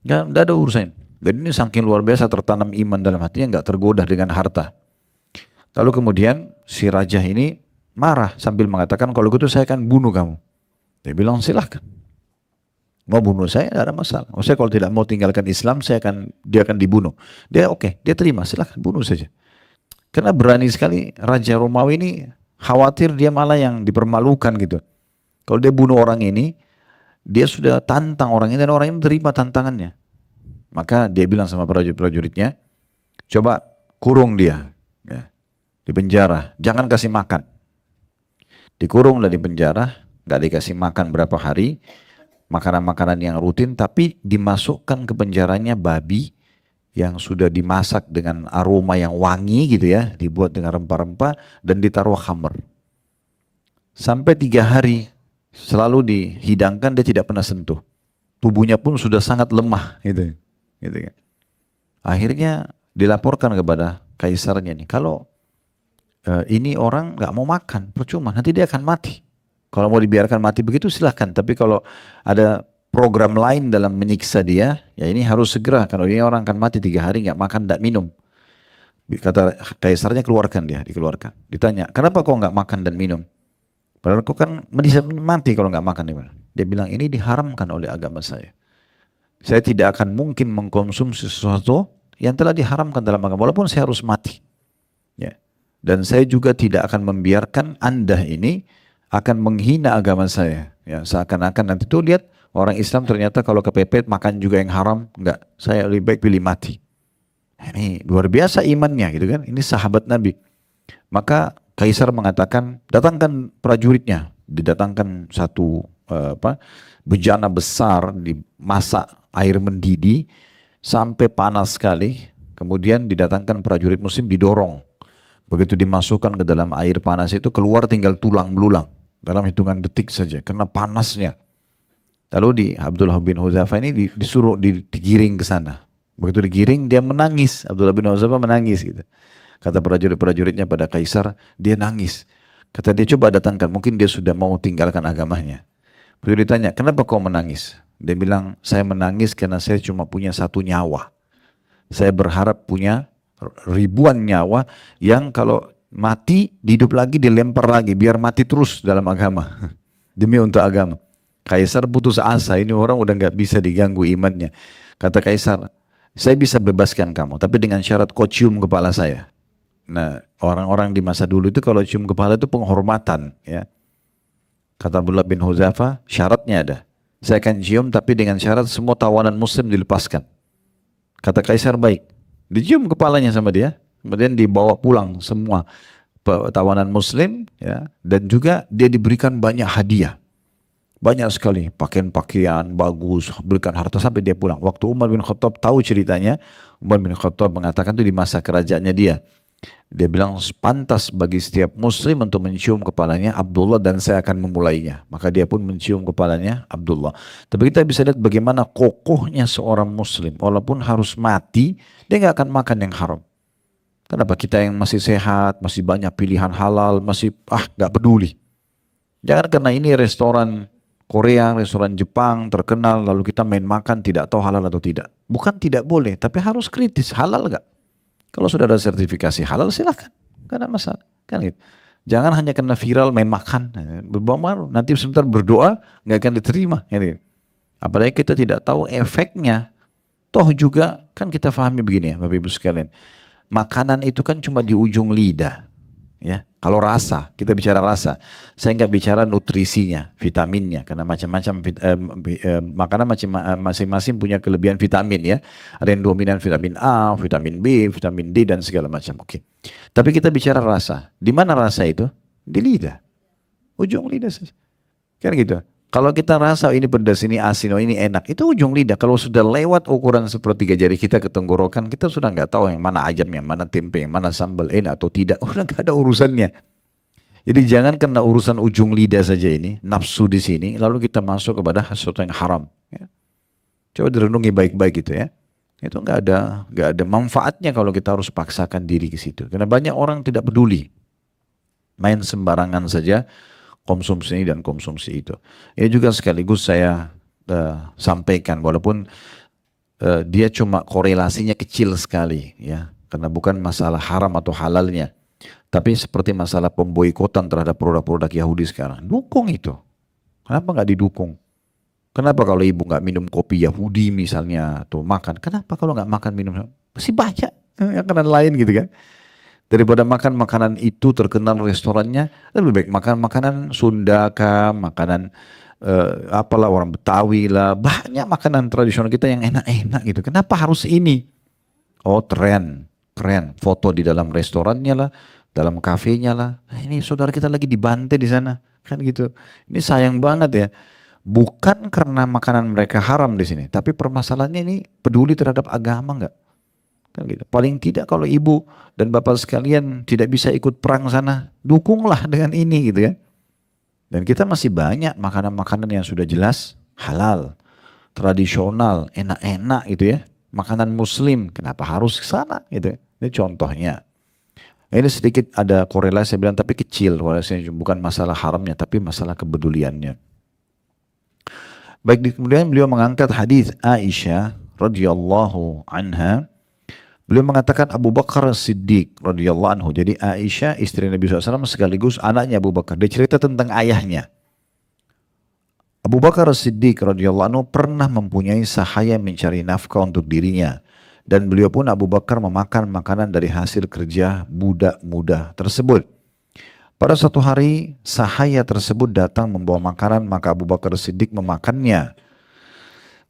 Nggak ada urusan. Dan ini saking luar biasa tertanam iman dalam hatinya, nggak tergoda dengan harta. Lalu kemudian si raja ini marah sambil mengatakan, kalau gitu saya akan bunuh kamu. Dia bilang, silahkan. Mau bunuh saya, tidak ada masalah. Saya kalau tidak mau tinggalkan Islam, dia akan dibunuh. Dia oke, dia terima, silahkan bunuh saja. Karena berani sekali Raja Romawi ini, khawatir dia malah yang dipermalukan gitu. Kalau dia bunuh orang ini, dia sudah tantang orang ini dan orang ini terima tantangannya. Maka dia bilang sama prajurit-prajuritnya, coba kurung dia, ya, di penjara, jangan kasih makan. Dikurung dan di penjara, nggak dikasih makan berapa hari, makanan-makanan yang rutin, tapi dimasukkan ke penjaranya babi yang sudah dimasak dengan aroma yang wangi gitu ya, dibuat dengan rempah-rempah dan ditaruh khamr. Sampai 3 hari selalu dihidangkan, dia tidak pernah sentuh. Tubuhnya pun sudah sangat lemah gitu kan. Akhirnya dilaporkan kepada kaisarnya nih, kalau ini orang nggak mau makan, percuma, nanti dia akan mati. Kalau mau dibiarkan mati begitu silahkan, tapi kalau ada program lain dalam menyiksa dia, ya ini harus segera, kalau ini orang akan mati 3 hari nggak makan, nggak minum. Kata kaisarnya, keluarkan dia, dikeluarkan. Ditanya, kenapa kau nggak makan dan minum? Padahal kau kan bisa mati kalau nggak makan. Dia bilang, ini diharamkan oleh agama saya. Saya tidak akan mungkin mengkonsumsi sesuatu yang telah diharamkan dalam agama, walaupun saya harus mati. Ya. Dan saya juga tidak akan membiarkan Anda ini akan menghina agama saya. Ya, seakan-akan nanti tuh lihat orang Islam ternyata kalau kepepet makan juga yang haram. Enggak, saya lebih baik pilih mati. Ini luar biasa imannya gitu kan. Ini sahabat Nabi. Maka kaisar mengatakan, datangkan prajuritnya. Didatangkan satu bejana besar dimasak air mendidih sampai panas sekali, kemudian didatangkan prajurit muslim didorong. Begitu dimasukkan ke dalam air panas itu keluar tinggal tulang belulang dalam hitungan detik saja karena panasnya. Lalu Abdullah bin Hudzafah ini disuruh digiring ke sana. Begitu digiring dia menangis, Abdullah bin Hudzafah menangis gitu. Kata prajurit-prajuritnya pada Kaisar, dia nangis. Kata dia, coba datangkan, mungkin dia sudah mau tinggalkan agamanya. Beliau ditanya, kenapa kau menangis? Dia bilang, saya menangis karena saya cuma punya satu nyawa. Saya berharap punya ribuan nyawa yang kalau mati, hidup lagi, dilempar lagi, biar mati terus dalam agama. Demi untuk agama. Kaisar putus asa, ini orang udah nggak bisa diganggu imannya. Kata Kaisar, saya bisa bebaskan kamu, tapi dengan syarat kau cium kepala saya. Nah, orang-orang di masa dulu itu kalau cium kepala itu penghormatan, ya. Kata Abdullah bin Hudzafah, syaratnya ada. Saya akan cium tapi dengan syarat semua tawanan muslim dilepaskan. Kata Kaisar, baik. Dicium kepalanya sama dia, kemudian dibawa pulang semua tawanan muslim, ya, dan juga dia diberikan banyak hadiah. Banyak sekali, pakaian-pakaian bagus, berikan harta sampai dia pulang. Waktu Umar bin Khattab tahu ceritanya, Umar bin Khattab mengatakan itu di masa kerajaannya dia. Dia bilang pantas bagi setiap muslim untuk mencium kepalanya Abdullah dan saya akan memulainya. Maka dia pun mencium kepalanya Abdullah. Tapi kita bisa lihat bagaimana kokohnya seorang muslim. Walaupun harus mati, dia nggak akan makan yang haram. Kenapa? Kita yang masih sehat, masih banyak pilihan halal, masih nggak peduli. Jangan karena ini restoran Korea, restoran Jepang terkenal, lalu kita main makan tidak tahu halal atau tidak. Bukan tidak boleh, tapi harus kritis, halal nggak? Kalau sudah ada sertifikasi halal silahkan, gak ada masalah. Kan gitu. Jangan hanya karena viral main makan, berbawa nanti sebentar berdoa nggak akan diterima. Gitu. Apalagi kita tidak tahu efeknya. Toh juga kan kita pahami begini ya Bapak Ibu sekalian. Makanan itu kan cuma di ujung lidah. Ya, kalau rasa, kita bicara rasa, saya nggak bicara nutrisinya, vitaminnya, karena macam-macam makanan masing-masing punya kelebihan vitamin ya. Ada yang dominan vitamin A, vitamin B, vitamin D dan segala macam. Oke. Tapi kita bicara rasa, di mana rasa itu? Di lidah, ujung lidah saja. Kan gitu. Kalau kita rasa ini pedas, ini asin, oh ini enak, itu ujung lidah. Kalau sudah lewat ukuran sepertiga jari kita ke tenggorokan, kita sudah nggak tahu yang mana ayam, yang mana tempe, yang mana sambal enak atau tidak. Udah nggak ada urusannya. Jadi jangan kena urusan ujung lidah saja ini, nafsu di sini, lalu kita masuk kepada sesuatu yang haram. Ya. Coba direnungi baik-baik gitu ya. Itu nggak ada manfaatnya kalau kita harus paksakan diri ke situ. Karena banyak orang tidak peduli, main sembarangan saja. Konsumsi ini dan konsumsi itu. Ini juga sekaligus saya sampaikan walaupun dia cuma korelasinya kecil sekali ya, karena bukan masalah haram atau halalnya, tapi seperti masalah pemboikotan terhadap produk-produk Yahudi sekarang. Dukung itu. Kenapa nggak didukung? Kenapa kalau ibu nggak minum kopi Yahudi misalnya atau makan? Kenapa kalau nggak makan minum? Masih banyak makanan lain gitu kan. Daripada makan makanan itu terkenal restorannya, lebih baik makan makanan Sunda kah, makanan apalah orang Betawi lah, banyak makanan tradisional kita yang enak-enak gitu. Kenapa harus ini? Oh tren, foto di dalam restorannya lah, dalam kafenya lah. Nah, ini saudara kita lagi dibantai di sana, kan gitu. Ini sayang banget ya. Bukan karena makanan mereka haram di sini, tapi permasalahannya ini peduli terhadap agama nggak? Gitu. Paling tidak kalau ibu dan bapak sekalian tidak bisa ikut perang sana, dukunglah dengan ini gitu ya. Dan kita masih banyak makanan-makanan yang sudah jelas halal, tradisional, enak-enak gitu ya. Makanan muslim, kenapa harus ke sana gitu. Ini contohnya. Ini sedikit ada korelasi saya bilang tapi kecil, korelasinya bukan masalah haramnya tapi masalah kepeduliannya. Baik, kemudian beliau mengangkat hadis Aisyah radhiyallahu anha. Beliau mengatakan Abu Bakar Siddiq radhiyallahu anhu. Jadi Aisyah istri Nabi SAW sekaligus anaknya Abu Bakar. Dia cerita tentang ayahnya. Abu Bakar Siddiq radhiyallahu anhu pernah mempunyai sahaya mencari nafkah untuk dirinya. Dan beliau pun Abu Bakar memakan makanan dari hasil kerja budak muda tersebut. Pada suatu hari sahaya tersebut datang membawa makanan, maka Abu Bakar Siddiq memakannya.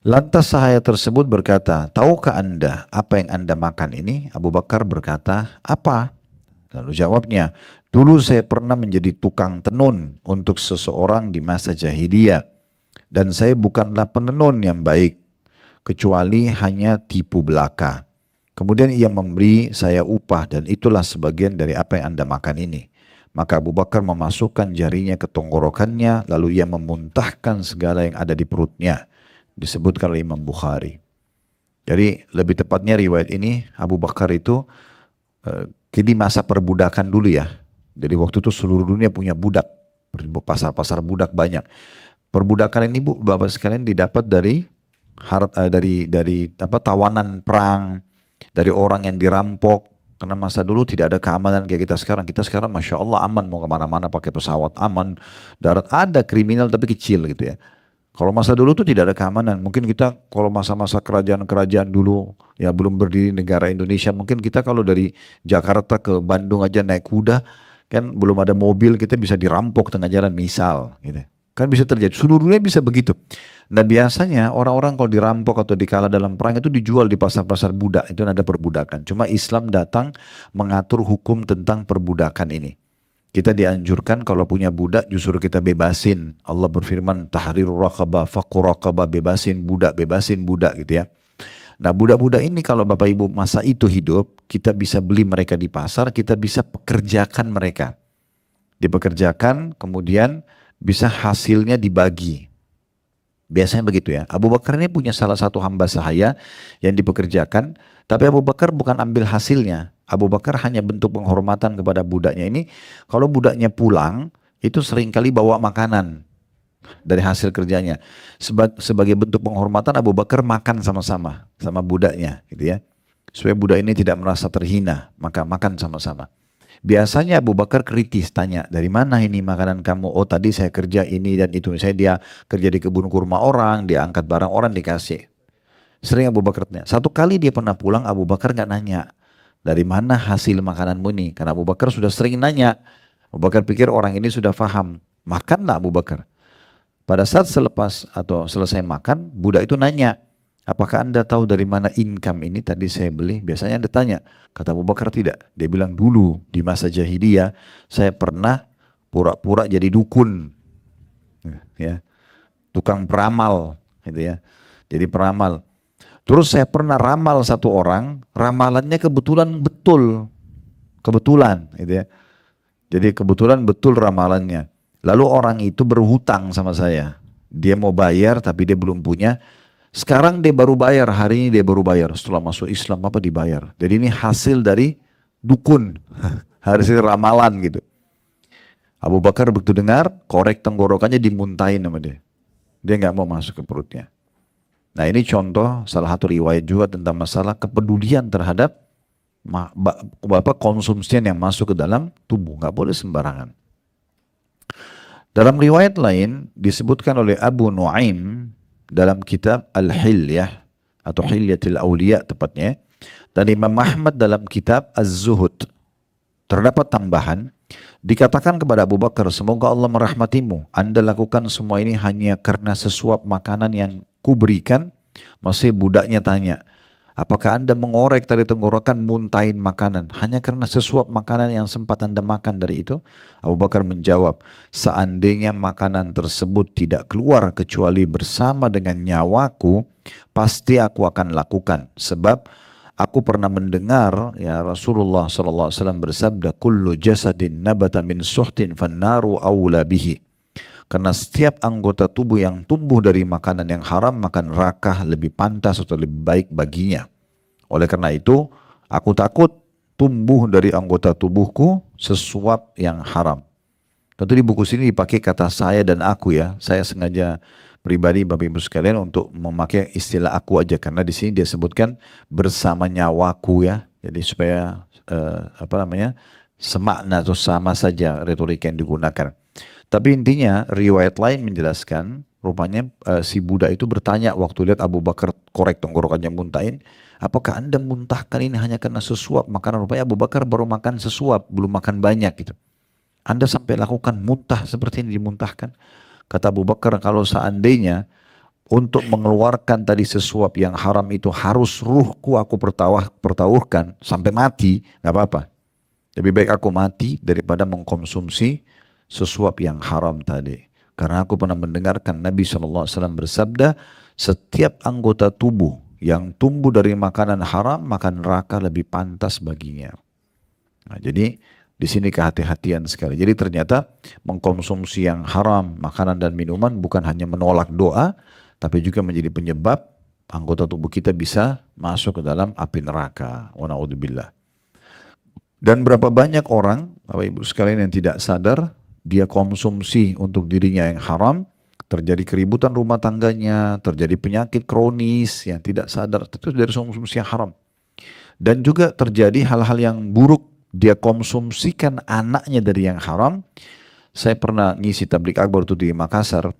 Lantas sahaya tersebut berkata, tahukah anda apa yang anda makan ini? Abu Bakar berkata, apa? Lalu jawabnya, dulu saya pernah menjadi tukang tenun untuk seseorang di masa jahiliyah. Dan saya bukanlah penenun yang baik, kecuali hanya tipu belaka. Kemudian ia memberi saya upah dan itulah sebagian dari apa yang Anda makan ini. Maka Abu Bakar memasukkan jarinya ke tenggorokannya, lalu ia memuntahkan segala yang ada di perutnya. Disebutkan oleh Imam Bukhari. Jadi lebih tepatnya riwayat ini Abu Bakar itu di masa perbudakan dulu ya. Jadi waktu itu seluruh dunia punya budak, pasar-pasar budak banyak. Perbudakan ini Bu, Bapak sekalian didapat dari tawanan perang, dari orang yang dirampok. Karena masa dulu tidak ada keamanan kayak kita sekarang. Kita sekarang Masya Allah aman, mau kemana-mana pakai pesawat aman, darat ada kriminal tapi kecil gitu ya. Kalau masa dulu tuh tidak ada keamanan. Mungkin kita kalau masa-masa kerajaan-kerajaan dulu ya belum berdiri negara Indonesia, mungkin kita kalau dari Jakarta ke Bandung aja naik kuda kan belum ada mobil, kita bisa dirampok tengah jalan misal gitu. Kan bisa terjadi. Seluruh dunia bisa begitu. Nah biasanya orang-orang kalau dirampok atau dikalah dalam perang itu dijual di pasar-pasar budak. Itu ada perbudakan. Cuma Islam datang mengatur hukum tentang perbudakan ini. Kita dianjurkan kalau punya budak justru kita bebasin. Allah berfirman tahrirur raqabah, faqur raqabah, bebasin budak gitu ya. Nah budak-budak ini kalau Bapak Ibu masa itu hidup, kita bisa beli mereka di pasar, kita bisa pekerjakan mereka. Dipekerjakan kemudian bisa hasilnya dibagi. Biasanya begitu ya. Abu Bakar ini punya salah satu hamba sahaya yang dipekerjakan, tapi Abu Bakar bukan ambil hasilnya. Abu Bakar hanya bentuk penghormatan kepada budaknya ini. Kalau budaknya pulang, itu seringkali bawa makanan dari hasil kerjanya. Sebagai bentuk penghormatan Abu Bakar makan sama-sama sama budaknya gitu ya. Supaya budak ini tidak merasa terhina, maka makan sama-sama. Biasanya Abu Bakar kritis tanya, dari mana ini makanan kamu? Oh tadi saya kerja ini dan itu. Misalnya dia kerja di kebun kurma orang, dia angkat barang orang dikasih. Sering Abu Bakar tanya. Satu kali dia pernah pulang, Abu Bakar nggak nanya, dari mana hasil makananmu ini? Karena Abu Bakar sudah sering nanya. Abu Bakar pikir orang ini sudah paham. Makanlah Abu Bakar. Pada saat selepas atau selesai makan, budak itu nanya, apakah Anda tahu dari mana income ini tadi saya beli? Biasanya Anda tanya. Kata Abu Bakar tidak. Dia bilang dulu di masa jahiliyah saya pernah pura-pura jadi dukun. Ya, tukang peramal gitu ya. Jadi peramal. Terus saya pernah ramal satu orang, ramalannya kebetulan betul. Kebetulan gitu ya. Jadi kebetulan betul ramalannya. Lalu orang itu berhutang sama saya. Dia mau bayar tapi dia belum punya. Sekarang dia baru bayar, hari ini dia baru bayar. Setelah masuk Islam apa dibayar. Jadi ini hasil dari dukun. Hasil ramalan gitu. Abu Bakar begitu dengar, korek tenggorokannya dimuntahin sama dia. Dia nggak mau masuk ke perutnya. Nah ini contoh salah satu riwayat juga tentang masalah kepedulian terhadap konsumsian yang masuk ke dalam tubuh. Nggak boleh sembarangan. Dalam riwayat lain disebutkan oleh Abu Nuaim dalam kitab Al-Hilyah atau Hilyatil Awliya tepatnya, dan Imam Ahmad dalam kitab Az-Zuhud terdapat tambahan, dikatakan kepada Abu Bakar, semoga Allah merahmatimu, Anda lakukan semua ini hanya karena sesuap makanan yang kuberikan. Masih budaknya tanya, apakah Anda mengorek tadi tenggorokan muntahin makanan hanya karena sesuap makanan yang sempat Anda makan dari itu? Abu Bakar menjawab, seandainya makanan tersebut tidak keluar kecuali bersama dengan nyawaku, pasti aku akan lakukan. Sebab aku pernah mendengar ya Rasulullah SAW bersabda, kullu jasadin nabata min suhtin fannaru awla bihi. Karena setiap anggota tubuh yang tumbuh dari makanan yang haram, maka neraka lebih pantas atau lebih baik baginya. Oleh karena itu, aku takut tumbuh dari anggota tubuhku sesuap yang haram. Tentu di buku sini dipakai kata saya dan aku ya. Saya sengaja pribadi Bapak Ibu sekalian untuk memakai istilah aku aja. Karena di sini dia sebutkan bersama nyawaku ya. Jadi supaya semakna atau sama saja retorika yang digunakan. Tapi intinya riwayat lain menjelaskan rupanya si budak itu bertanya waktu lihat Abu Bakar korek tenggorokannya muntahin, apakah Anda muntahkan ini hanya karena sesuap makanan? Rupanya Abu Bakar baru makan sesuap, belum makan banyak gitu. Anda sampai lakukan muntah seperti ini dimuntahkan. Kata Abu Bakar, kalau seandainya untuk mengeluarkan tadi sesuap yang haram itu harus ruhku aku pertaruhkan sampai mati, nggak apa-apa. Lebih baik aku mati daripada mengkonsumsi sesuap yang haram tadi. Karena aku pernah mendengarkan Nabi SAW bersabda, setiap anggota tubuh yang tumbuh dari makanan haram, maka neraka lebih pantas baginya. Nah, jadi di sini kehati-hatian sekali. Jadi ternyata mengkonsumsi yang haram, makanan dan minuman bukan hanya menolak doa, tapi juga menjadi penyebab anggota tubuh kita bisa masuk ke dalam api neraka. Wa na'udzubillah. Dan berapa banyak orang, Bapak Ibu sekalian yang tidak sadar, dia konsumsi untuk dirinya yang haram, terjadi keributan rumah tangganya, terjadi penyakit kronis yang tidak sadar, itu dari konsumsi yang haram. Dan juga terjadi hal-hal yang buruk, dia konsumsikan anaknya dari yang haram. Saya pernah ngisi tablik akbar itu di Makassar,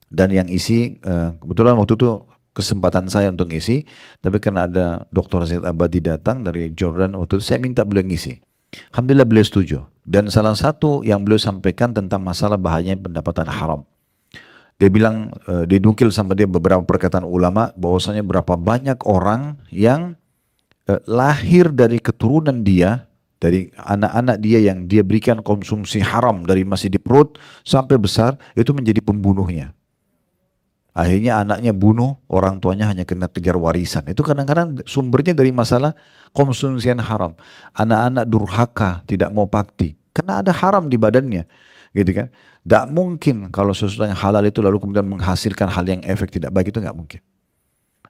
dan yang isi, kebetulan waktu itu kesempatan saya untuk ngisi, tapi karena ada Dr. Zaid Abadi datang dari Jordan, waktu itu saya minta beliau ngisi. Alhamdulillah beliau setuju. Dan salah satu yang beliau sampaikan tentang masalah bahayanya pendapatan haram. Dia bilang, didukil sama dia beberapa perkataan ulama, bahwasanya berapa banyak orang yang lahir dari keturunan dia, dari anak-anak dia yang dia berikan konsumsi haram dari masih di perut sampai besar, itu menjadi pembunuhnya. Akhirnya anaknya bunuh, orang tuanya hanya kena kejar warisan. Itu kadang-kadang sumbernya dari masalah konsumsian haram. Anak-anak durhaka, tidak mau bakti. Karena ada haram di badannya. Gitu kan. Tidak mungkin kalau sesuatu yang halal itu lalu kemudian menghasilkan hal yang efek tidak baik, itu nggak mungkin.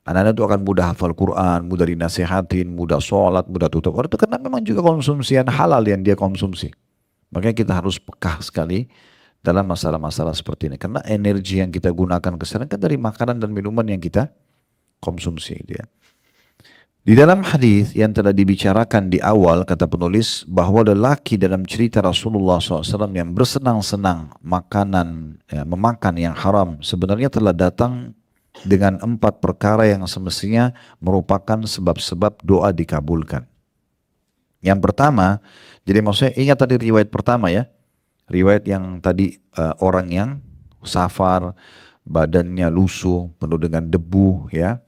Anak-anak itu akan mudah hafal Quran, mudah dinasehatin, mudah sholat, mudah tutup aurat. Itu karena memang juga konsumsian halal yang dia konsumsi. Makanya kita harus peka sekali dalam masalah-masalah seperti ini. Karena energi yang kita gunakan keseharian kan dari makanan dan minuman yang kita konsumsi. Gitu ya. Di dalam hadis yang telah dibicarakan di awal, kata penulis, bahwa lelaki dalam cerita Rasulullah SAW yang bersenang-senang makanan, ya, memakan yang haram, sebenarnya telah datang dengan 4 perkara yang semestinya merupakan sebab-sebab doa dikabulkan. Yang pertama, jadi maksudnya ingat tadi riwayat pertama ya, riwayat yang tadi orang yang safar, badannya lusuh, penuh dengan debu ya.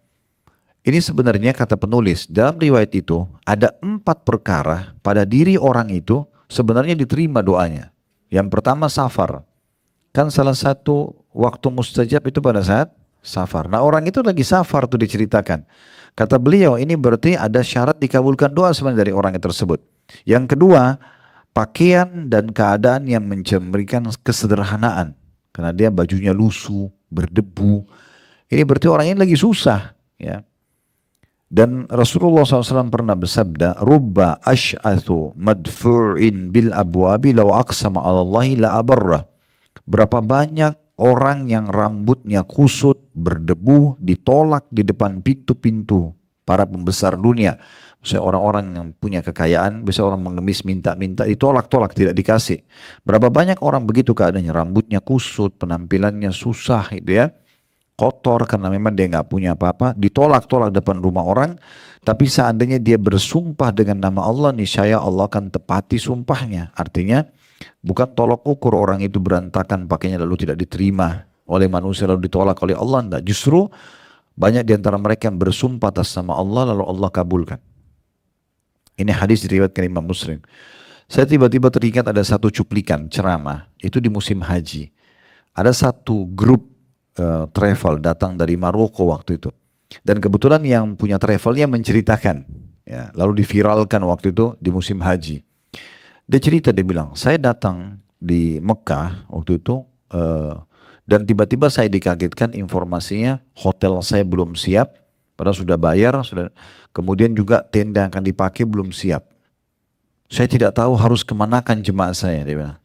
Ini sebenarnya kata penulis, dalam riwayat itu ada 4 perkara pada diri orang itu sebenarnya diterima doanya. Yang pertama safar. Kan salah satu waktu mustajab itu pada saat safar. Nah orang itu lagi safar tuh diceritakan. Kata beliau ini berarti ada syarat dikabulkan doa sebenarnya dari orang tersebut. Yang kedua, pakaian dan keadaan yang memberikan kesederhanaan. Karena dia bajunya lusuh, berdebu. Ini berarti orang ini lagi susah. Ya. Dan Rasulullah SAW pernah bersabda, Rubba ash'athu madfu'in bil abwabi law aqsama alallahi la abarra. Berapa banyak orang yang rambutnya kusut, berdebu, ditolak di depan pintu-pintu para pembesar dunia. Misalnya orang-orang yang punya kekayaan, bisa orang mengemis minta-minta, ditolak-tolak, tidak dikasih. Berapa banyak orang begitu keadaannya, rambutnya kusut, penampilannya susah gitu ya. Kotor karena memang dia nggak punya apa-apa, ditolak-tolak depan rumah orang, tapi seandainya dia bersumpah dengan nama Allah, niscaya Allah akan tepati sumpahnya. Artinya bukan tolok ukur orang itu berantakan pakainya lalu tidak diterima oleh manusia lalu ditolak oleh Allah, enggak. Justru banyak di antara mereka yang bersumpah atas nama Allah lalu Allah kabulkan. Ini hadis diriwayatkan Imam Muslim. Saya tiba-tiba teringat ada satu cuplikan ceramah, itu di musim haji. Ada satu grup travel datang dari Maroko waktu itu. Dan kebetulan yang punya travelnya menceritakan. Ya, lalu diviralkan waktu itu di musim haji. Dia cerita, dia bilang, saya datang di Mekah waktu itu. Dan tiba-tiba saya dikagetkan informasinya hotel saya belum siap. Padahal sudah bayar. Kemudian juga tenda yang akan dipakai belum siap. Saya tidak tahu harus kemanakan jemaah saya. Dia bilang.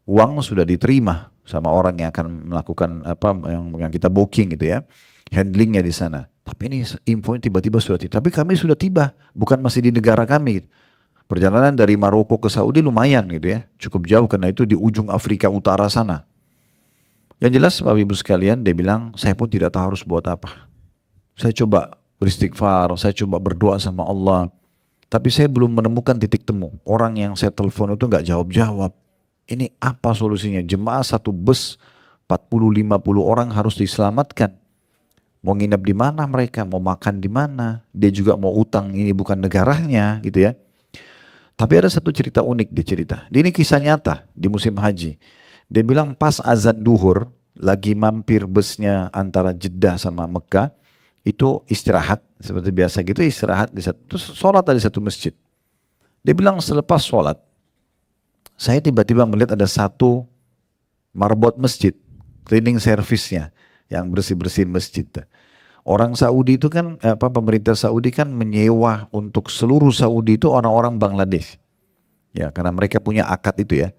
Uang sudah diterima sama orang yang akan melakukan apa yang kita booking gitu ya, handlingnya di sana. Tapi ini info tiba-tiba sudah tiba. Tapi kami sudah tiba, bukan masih di negara kami. Perjalanan dari Maroko ke Saudi lumayan gitu ya, cukup jauh karena itu di ujung Afrika Utara sana. Yang jelas Bapak Ibu sekalian, dia bilang saya pun tidak tahu harus buat apa. Saya coba beristighfar, saya coba berdoa sama Allah, tapi saya belum menemukan titik temu. Orang yang saya telepon itu nggak jawab-jawab. Ini apa solusinya? Jemaah satu bus 40-50 orang harus diselamatkan. Mau nginep di mana mereka? Mau makan di mana? Dia juga mau utang, ini bukan negaranya gitu ya. Tapi ada satu cerita unik dia cerita. Ini kisah nyata di musim haji. Dia bilang pas azan duhur, lagi mampir busnya antara Jeddah sama Mekah, itu istirahat, seperti biasa gitu istirahat di satu, terus sholat di satu masjid. Dia bilang selepas sholat, saya tiba-tiba melihat ada satu marbot masjid, cleaning service-nya, yang bersih-bersihin masjid. Orang Saudi itu kan, pemerintah Saudi kan menyewa untuk seluruh Saudi itu orang-orang Bangladesh. Ya, karena mereka punya akad itu ya.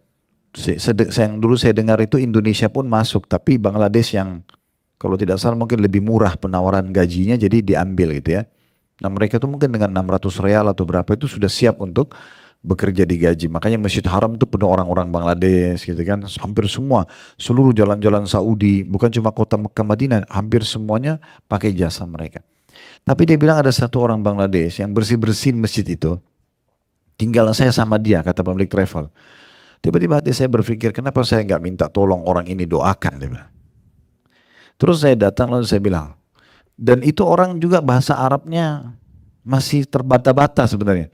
Yang dulu saya dengar itu Indonesia pun masuk, tapi Bangladesh yang kalau tidak salah mungkin lebih murah penawaran gajinya, jadi diambil gitu ya. Nah mereka tuh mungkin dengan 600 real atau berapa itu sudah siap untuk bekerja di gaji. Makanya Masjid Haram itu penuh orang-orang Bangladesh gitu kan. Hampir semua, seluruh jalan-jalan Saudi, bukan cuma kota Mekah Madinah, hampir semuanya pakai jasa mereka. Tapi dia bilang ada satu orang Bangladesh yang bersih-bersihin masjid itu. Tinggal saya sama dia, kata pemilik travel. Tiba-tiba hati saya berpikir, kenapa saya nggak minta tolong orang ini doakan, dia bilang. Terus saya datang lalu saya bilang, dan itu orang juga bahasa Arabnya masih terbata-bata sebenarnya.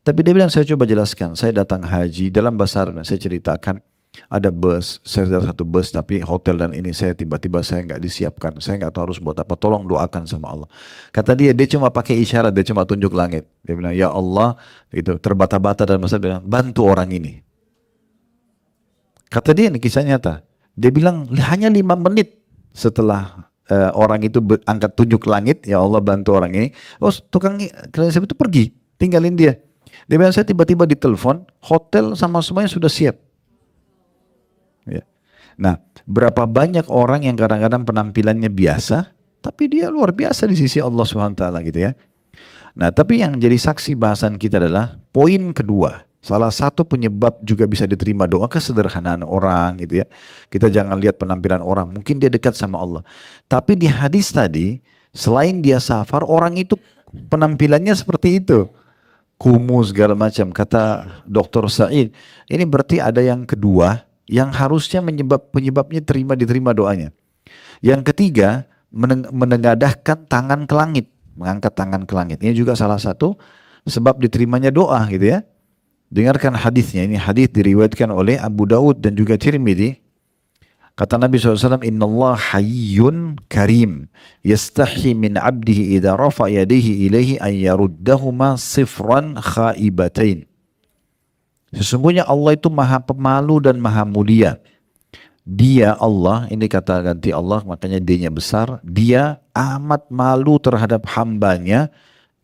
Tapi dia bilang, saya coba jelaskan, saya datang haji, dalam bahasa Arab saya ceritakan, ada bus, saya ada satu bus tapi hotel dan ini saya tiba-tiba saya nggak disiapkan, saya nggak tahu harus buat apa, tolong doakan sama Allah. Kata dia cuma pakai isyarat, dia cuma tunjuk langit. Dia bilang, ya Allah, itu terbata-bata dalam bahasa, bilang, bantu orang ini. Kata dia, ini kisah nyata. Dia bilang hanya 5 menit setelah orang itu angkat tunjuk langit, ya Allah bantu orang ini. Oh tukang cleaning service itu pergi, tinggalin dia. Dia bilang saya tiba-tiba ditelepon, hotel sama semuanya sudah siap. Ya. Nah berapa banyak orang yang kadang-kadang penampilannya biasa, tapi dia luar biasa di sisi Allah SWT gitu ya. Nah tapi yang jadi saksi bahasan kita adalah poin kedua. Salah satu penyebab juga bisa diterima doa kesederhanaan orang gitu ya. Kita jangan lihat penampilan orang, mungkin dia dekat sama Allah. Tapi di hadis tadi, selain dia safar, orang itu penampilannya seperti itu. Kumuh segala macam. Kata Dr. Said, ini berarti ada yang kedua yang harusnya penyebabnya diterima doanya. Yang ketiga, menengadahkan tangan ke langit, mengangkat tangan ke langit. Ini juga salah satu sebab diterimanya doa gitu ya. Dengarkan hadisnya, ini hadis diriwayatkan oleh Abu Daud dan juga Tirmidzi. Kata Nabi SAW, Inna Allah hayyun karim, yastahi min abdihi idha rafa yadihi ilaihi an yaruddahuma sifran khaibatain. Sesungguhnya Allah itu maha pemalu dan maha mulia. Dia Allah, ini kata ganti Allah, makanya D-nya besar. Dia amat malu terhadap hambanya,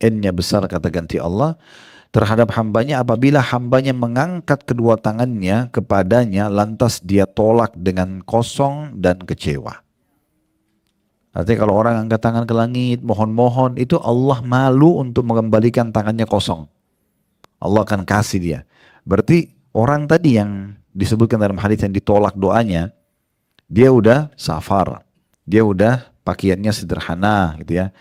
N-nya besar kata ganti Allah, terhadap hambanya apabila hambanya mengangkat kedua tangannya kepadanya lantas dia tolak dengan kosong dan kecewa. Artinya kalau orang angkat tangan ke langit mohon-mohon itu Allah malu untuk mengembalikan tangannya kosong. Allah akan kasih dia. Berarti orang tadi yang disebutkan dalam hadis yang ditolak doanya, dia udah safar, dia udah pakaiannya sederhana gitu ya.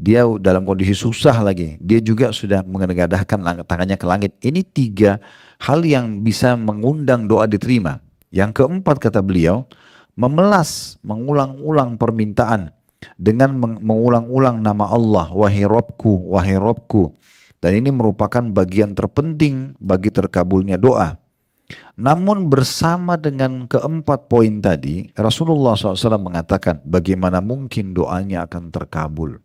Dia dalam kondisi susah lagi. Dia juga sudah menengadahkan tangannya ke langit. Ini 3 hal yang bisa mengundang doa diterima. Yang keempat kata beliau, memelas, mengulang-ulang permintaan. Dengan mengulang-ulang nama Allah, wahai Robku, wahai Robku. Dan ini merupakan bagian terpenting bagi terkabulnya doa. Namun bersama dengan keempat poin tadi, Rasulullah SAW mengatakan, bagaimana mungkin doanya akan terkabul?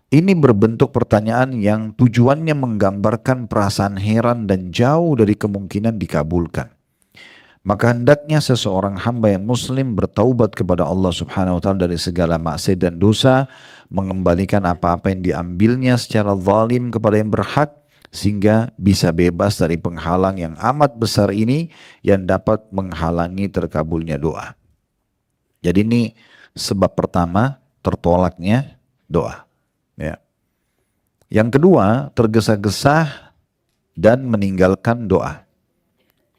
Ini berbentuk pertanyaan yang tujuannya menggambarkan perasaan heran dan jauh dari kemungkinan dikabulkan. Maka hendaknya seseorang hamba yang muslim bertaubat kepada Allah Subhanahu wa taala dari segala maksiat dan dosa, mengembalikan apa-apa yang diambilnya secara zalim kepada yang berhak sehingga bisa bebas dari penghalang yang amat besar ini yang dapat menghalangi terkabulnya doa. Jadi ini sebab pertama tertolaknya doa. Ya. Yang kedua, tergesa-gesa dan meninggalkan doa.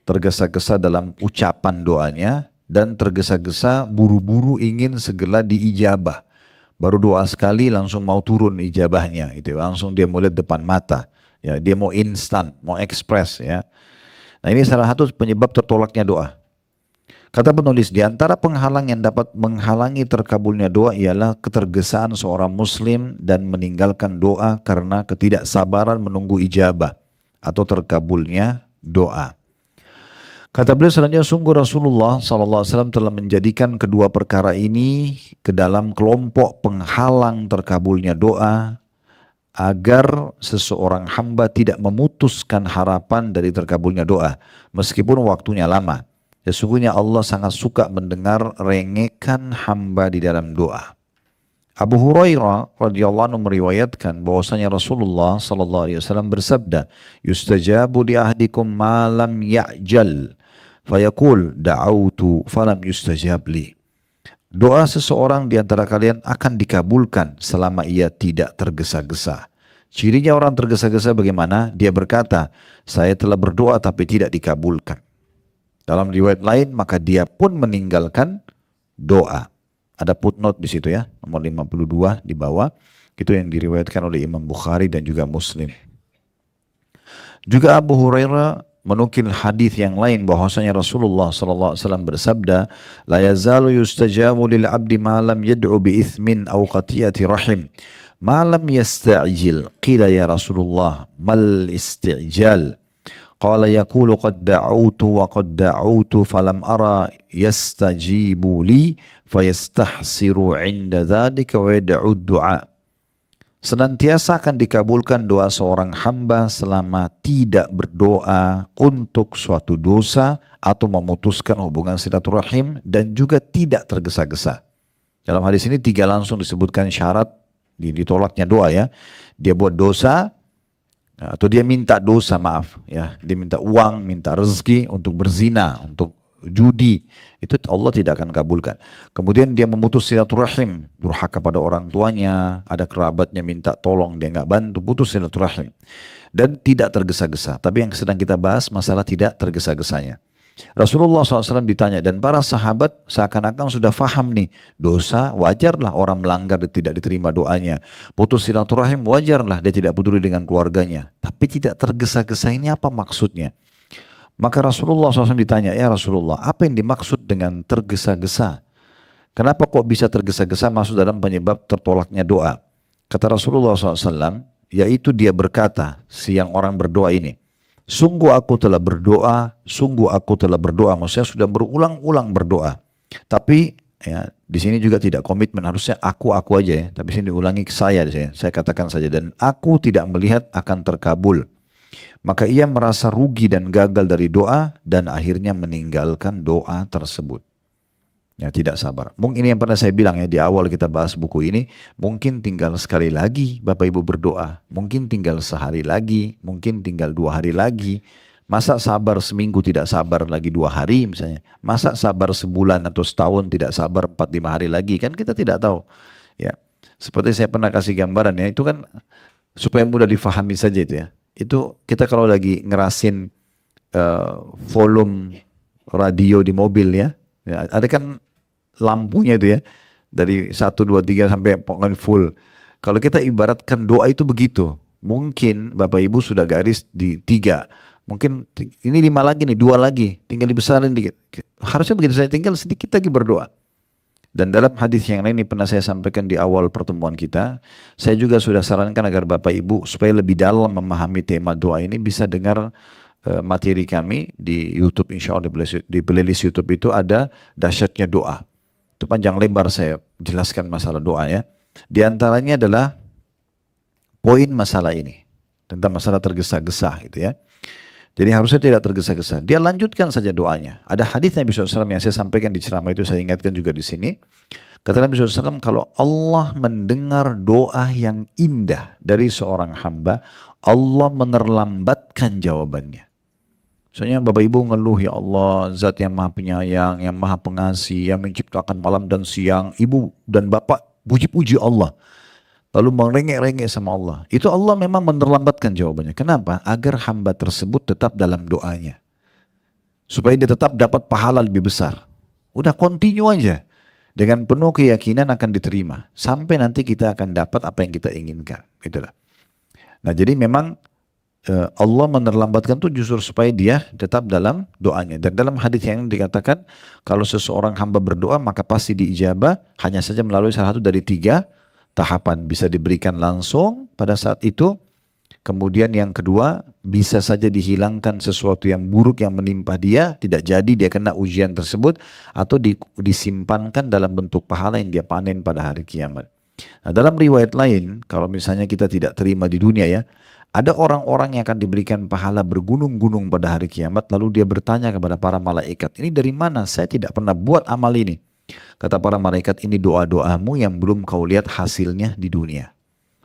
Tergesa-gesa dalam ucapan doanya dan tergesa-gesa buru-buru ingin segera diijabah. Baru doa sekali langsung mau turun ijabahnya, itu langsung dia mulai depan mata. Ya, dia mau instan, mau ekspres ya. Nah, ini salah satu penyebab tertolaknya doa. Kata penulis, di antara penghalang yang dapat menghalangi terkabulnya doa ialah ketergesaan seorang muslim dan meninggalkan doa karena ketidaksabaran menunggu ijabah atau terkabulnya doa. Kata beliau selanjutnya, sungguh Rasulullah SAW telah menjadikan kedua perkara ini ke dalam kelompok penghalang terkabulnya doa, agar seseorang hamba tidak memutuskan harapan dari terkabulnya doa, meskipun waktunya lama. Sesungguhnya Allah sangat suka mendengar rengekan hamba di dalam doa. Abu Hurairah radhiyallahu anhu meriwayatkan bahwasanya Rasulullah sallallahu alaihi wasallam bersabda, "Yustajabu li ahdikum ma lam ya'jal, fayaqul da'autu falam yustajab li." Doa seseorang di antara kalian akan dikabulkan selama ia tidak tergesa-gesa. Cirinya orang tergesa-gesa bagaimana? Dia berkata, "Saya telah berdoa tapi tidak dikabulkan." Dalam riwayat lain, maka dia pun meninggalkan doa. Ada footnote di situ ya, nomor 52 di bawah. Itu yang diriwayatkan oleh Imam Bukhari dan juga Muslim. Juga Abu Hurairah menukil hadis yang lain bahwasanya Rasulullah SAW bersabda, "La yazalu yustajabu lil 'abdi ma lam yad'u bi ithmin aw qatiyati rahim, ma lam yasta'jil." Qila ya Rasulullah, mal istijal? Qala yaqulu qad da'utu wa qad da'utu falam ara yastajibu li fayastahsiru 'inda dzalika wa yad'u du'a. Senantiasa akan dikabulkan doa seorang hamba selama tidak berdoa untuk suatu dosa atau memutuskan hubungan silaturahim dan juga tidak tergesa-gesa. Dalam hadis ini 3 langsung disebutkan syarat ditolaknya doa ya. Dia buat dosa atau dia minta dosa, maaf ya, dia minta uang, minta rezeki untuk berzina, untuk judi, itu Allah tidak akan kabulkan. Kemudian dia memutus silaturahim, durhaka pada orang tuanya, ada kerabatnya minta tolong dia nggak bantu, putus silaturahim, dan tidak tergesa-gesa. Tapi yang sedang kita bahas masalah tidak tergesa-gesanya. Rasulullah SAW ditanya dan para sahabat seakan-akan sudah faham nih, dosa wajarlah orang melanggar dan tidak diterima doanya, putus silaturahim wajarlah dia tidak peduli dengan keluarganya, tapi tidak tergesa-gesa ini apa maksudnya? Maka Rasulullah SAW ditanya, ya Rasulullah, apa yang dimaksud dengan tergesa-gesa? Kenapa kok bisa tergesa-gesa masuk dalam penyebab tertolaknya doa? Kata Rasulullah SAW, yaitu dia berkata, si yang orang berdoa ini, sungguh aku telah berdoa, sungguh aku telah berdoa. Maksudnya sudah berulang-ulang berdoa. Tapi ya di sini juga tidak komitmen, harusnya aku aja ya. Tapi sini diulangi ke saya, saya katakan saja, dan aku tidak melihat akan terkabul. Maka ia merasa rugi dan gagal dari doa dan akhirnya meninggalkan doa tersebut. Ya tidak sabar. Mungkin ini yang pernah saya bilang ya di awal kita bahas buku ini. Mungkin tinggal sekali lagi Bapak Ibu berdoa. Mungkin tinggal sehari lagi. Mungkin tinggal 2 hari lagi. Masa sabar seminggu tidak sabar lagi 2 hari misalnya. Masa sabar sebulan atau setahun tidak sabar 4-5 hari lagi. Kan kita tidak tahu. Ya, seperti saya pernah kasih gambaran ya. Itu kan supaya mudah difahami saja itu ya. Itu kita kalau lagi ngerasin volume radio di mobil ya, ada kan lampunya itu ya, dari 1, 2, 3 sampai pokoknya full. Kalau kita ibaratkan doa itu begitu, mungkin Bapak Ibu sudah garis di 3, mungkin ini 5 lagi nih, 2 lagi, tinggal dibesarin dikit. Harusnya begitu, saya tinggal sedikit lagi berdoa. Dan dalam hadis yang lain ini pernah saya sampaikan di awal pertemuan kita, saya juga sudah sarankan agar Bapak Ibu supaya lebih dalam memahami tema doa ini bisa dengar materi kami di YouTube, insya Allah di playlist YouTube itu ada dahsyatnya doa. Itu panjang lebar saya jelaskan masalah doa ya. Di antaranya adalah poin masalah ini, tentang masalah tergesa-gesa gitu ya. Jadi harusnya tidak tergesa-gesa. Dia lanjutkan saja doanya. Ada hadis Nabi SAW yang saya sampaikan di ceramah itu, saya ingatkan juga di sini. Kata Nabi SAW, kalau Allah mendengar doa yang indah dari seorang hamba, Allah menerlambatkan jawabannya. Soalnya Bapak Ibu ngeluh, ya Allah, zat yang maha penyayang, yang maha pengasih, yang menciptakan malam dan siang. Ibu dan Bapak puji-puji Allah. Lalu merengek-rengek sama Allah. Itu Allah memang menerlambatkan jawabannya. Kenapa? Agar hamba tersebut tetap dalam doanya. Supaya dia tetap dapat pahala lebih besar. Udah continue aja. Dengan penuh keyakinan akan diterima. Sampai nanti kita akan dapat apa yang kita inginkan. Itulah. Nah jadi memang Allah menerlambatkan itu justru supaya dia tetap dalam doanya. Dan dalam hadis yang dikatakan, kalau seseorang hamba berdoa maka pasti diijabah. Hanya saja melalui salah satu dari 3 tahapan, bisa diberikan langsung pada saat itu, Kemudian yang kedua, bisa saja dihilangkan sesuatu yang buruk yang menimpa dia, tidak jadi dia kena ujian tersebut, atau disimpankan dalam bentuk pahala yang dia panen pada hari kiamat. Nah, dalam riwayat lain, kalau misalnya kita tidak terima di dunia ya, ada orang-orang yang akan diberikan pahala bergunung-gunung pada hari kiamat, lalu dia bertanya kepada para malaikat, ini dari mana? Saya tidak pernah buat amal ini. Kata para malaikat, ini doa-doamu yang belum kau lihat hasilnya di dunia.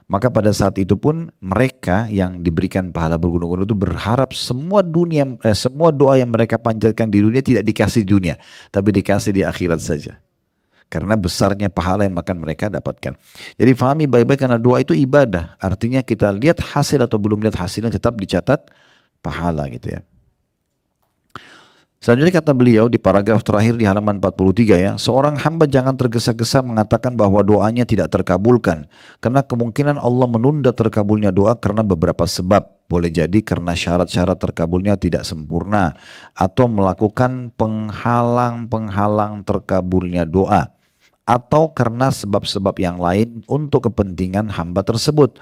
Maka pada saat itu pun mereka yang diberikan pahala bergunung-gunung itu berharap semua doa yang mereka panjatkan di dunia tidak dikasih di dunia, tapi dikasih di akhirat saja. Karena besarnya pahala yang akan mereka dapatkan. Jadi fahami baik-baik karena doa itu ibadah. Artinya kita lihat hasil atau belum lihat hasilnya tetap dicatat pahala gitu ya. Selanjutnya kata beliau di paragraf terakhir di halaman 43 ya, seorang hamba jangan tergesa-gesa mengatakan bahwa doanya tidak terkabulkan. Karena kemungkinan Allah menunda terkabulnya doa karena beberapa sebab. Boleh jadi karena syarat-syarat terkabulnya tidak sempurna. Atau melakukan penghalang-penghalang terkabulnya doa. Atau karena sebab-sebab yang lain untuk kepentingan hamba tersebut.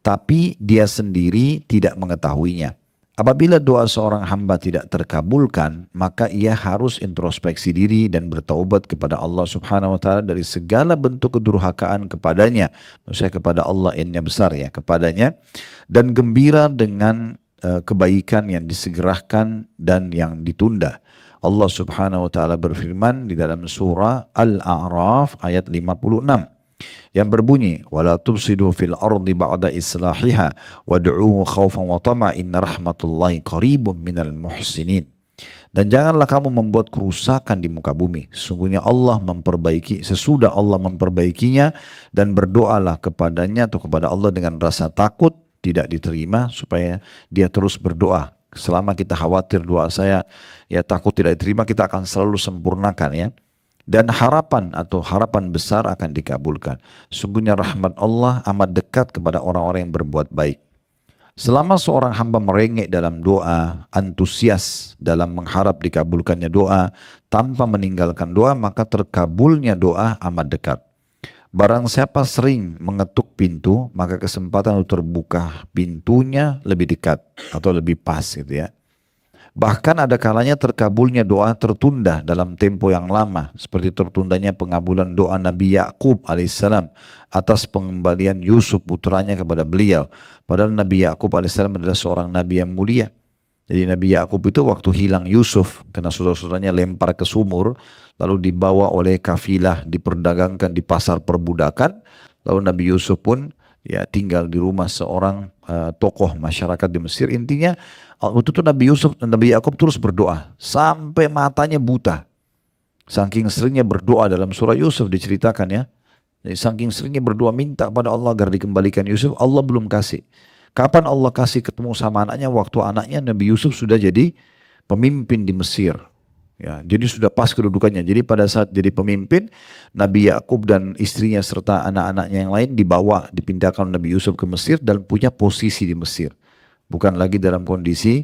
Tapi dia sendiri tidak mengetahuinya. Apabila doa seorang hamba tidak terkabulkan, maka ia harus introspeksi diri dan bertaubat kepada Allah Subhanahu wa taala dari segala bentuk kedurhakaan kepadanya. Maksudnya kepada Allah N-nya besar ya, kepadanya, dan gembira dengan kebaikan yang disegerakan dan yang ditunda. Allah Subhanahu wa taala berfirman di dalam surah Al-A'raf ayat 56. Yang berbunyi wala tufsidu fil ardi ba'da islahiha wad'uhu khaufan wa tama inna rahmatullahi qaribun minal muhsinin. Dan janganlah kamu membuat kerusakan di muka bumi. Sesungguhnya sesudah Allah memperbaikinya, dan berdoalah kepadanya atau kepada Allah dengan rasa takut tidak diterima, supaya dia terus berdoa. Selama kita khawatir doa saya ya takut tidak diterima, kita akan selalu sempurnakan ya. Dan harapan besar akan dikabulkan. Sungguhnya rahmat Allah amat dekat kepada orang-orang yang berbuat baik. Selama seorang hamba merengek dalam doa, antusias dalam mengharap dikabulkannya doa, tanpa meninggalkan doa, maka terkabulnya doa amat dekat. Barang siapa sering mengetuk pintu, maka kesempatan untuk terbuka pintunya lebih dekat atau lebih pas gitu ya. Bahkan ada kalanya terkabulnya doa tertunda dalam tempo yang lama, seperti tertundanya pengabulan doa Nabi Yakub alaihissalam atas pengembalian Yusuf putranya kepada beliau. Padahal Nabi Yakub alaihissalam adalah seorang nabi yang mulia. Jadi Nabi Yakub itu waktu hilang Yusuf, karena saudara-saudaranya lempar ke sumur, lalu dibawa oleh kafilah, diperdagangkan di pasar perbudakan, lalu Nabi Yusuf pun ya tinggal di rumah seorang tokoh masyarakat di Mesir. Intinya waktu itu Nabi Yakub terus berdoa sampai matanya buta. Saking seringnya berdoa, dalam surah Yusuf diceritakan ya. Jadi saking seringnya berdoa minta pada Allah agar dikembalikan Yusuf, Allah belum kasih. Kapan Allah kasih ketemu sama anaknya? Waktu anaknya Nabi Yusuf sudah jadi pemimpin di Mesir. Ya, jadi sudah pas kedudukannya. Jadi pada saat jadi pemimpin, Nabi Yakub dan istrinya serta anak-anaknya yang lain dipindahkan Nabi Yusuf ke Mesir dan punya posisi di Mesir. Bukan lagi dalam kondisi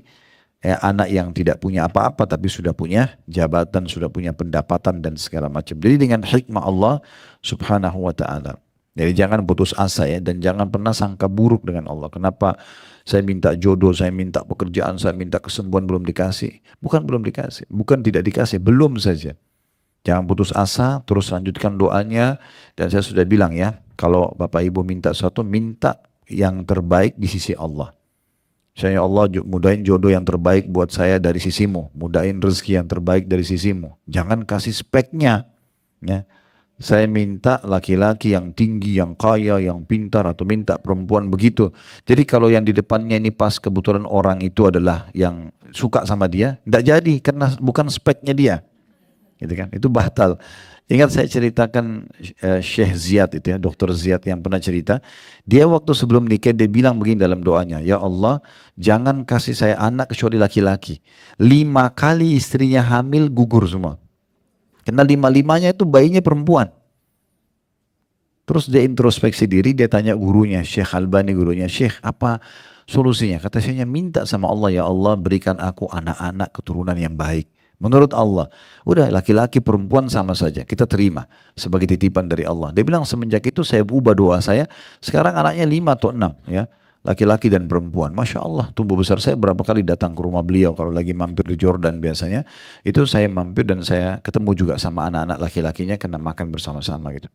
anak yang tidak punya apa-apa, tapi sudah punya jabatan, sudah punya pendapatan dan segala macam. Jadi dengan hikmah Allah Subhanahu wa taala. Jadi jangan putus asa ya, dan jangan pernah sangka buruk dengan Allah. Kenapa saya minta jodoh, saya minta pekerjaan, saya minta kesembuhan belum dikasih. Bukan belum dikasih, bukan tidak dikasih, belum saja. Jangan putus asa, terus lanjutkan doanya. Dan saya sudah bilang ya, kalau Bapak Ibu minta sesuatu, minta yang terbaik di sisi Allah. Saya Allah mudahin jodoh yang terbaik buat saya dari sisimu, mudahin rezeki yang terbaik dari sisimu. Jangan kasih speknya. Ya. Saya minta laki-laki yang tinggi, yang kaya, yang pintar, atau minta perempuan begitu. Jadi kalau yang di depannya ini pas kebetulan orang itu adalah yang suka sama dia, tidak jadi karena bukan speknya dia. Gitu kan? Itu batal. Ingat saya ceritakan Syekh Ziyad itu ya, Dr. Ziyad yang pernah cerita. Dia waktu sebelum nikah dia bilang begini dalam doanya, ya Allah jangan kasih saya anak kecuali laki-laki. 5 kali istrinya hamil gugur semua. Karena 5-5-nya itu bayinya perempuan. Terus dia introspeksi diri, dia tanya gurunya, Syekh Albani gurunya, Syekh apa solusinya? Kata saya minta sama Allah, ya Allah berikan aku anak-anak keturunan yang baik. Menurut Allah, udah laki-laki perempuan sama saja, kita terima sebagai titipan dari Allah. Dia bilang semenjak itu saya ubah doa saya, sekarang anaknya 5 atau 6 ya. laki-laki dan perempuan. Masya Allah, tumbuh besar saya berapa kali datang ke rumah beliau kalau lagi mampir di Jordan biasanya. Itu saya mampir dan saya ketemu juga sama anak-anak laki-lakinya karena makan bersama-sama gitu.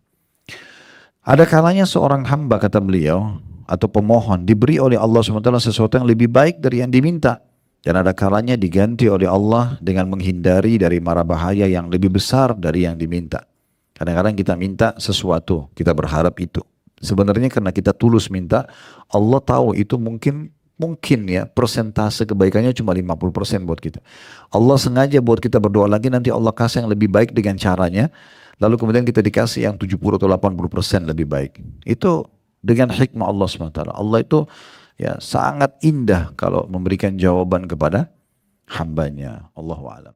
Ada kalanya seorang hamba kata beliau atau pemohon diberi oleh Allah SWT sesuatu yang lebih baik dari yang diminta. Dan ada kalanya diganti oleh Allah dengan menghindari dari mara bahaya yang lebih besar dari yang diminta. Kadang-kadang kita minta sesuatu, kita berharap itu. Sebenarnya karena kita tulus minta, Allah tahu itu mungkin ya persentase kebaikannya cuma 50% buat kita. Allah sengaja buat kita berdoa lagi, nanti Allah kasih yang lebih baik dengan caranya. Lalu kemudian kita dikasih yang 70 atau 80% lebih baik. Itu dengan hikmah Allah SWT. Allah itu ya sangat indah kalau memberikan jawaban kepada hambanya. Allahu a'lam.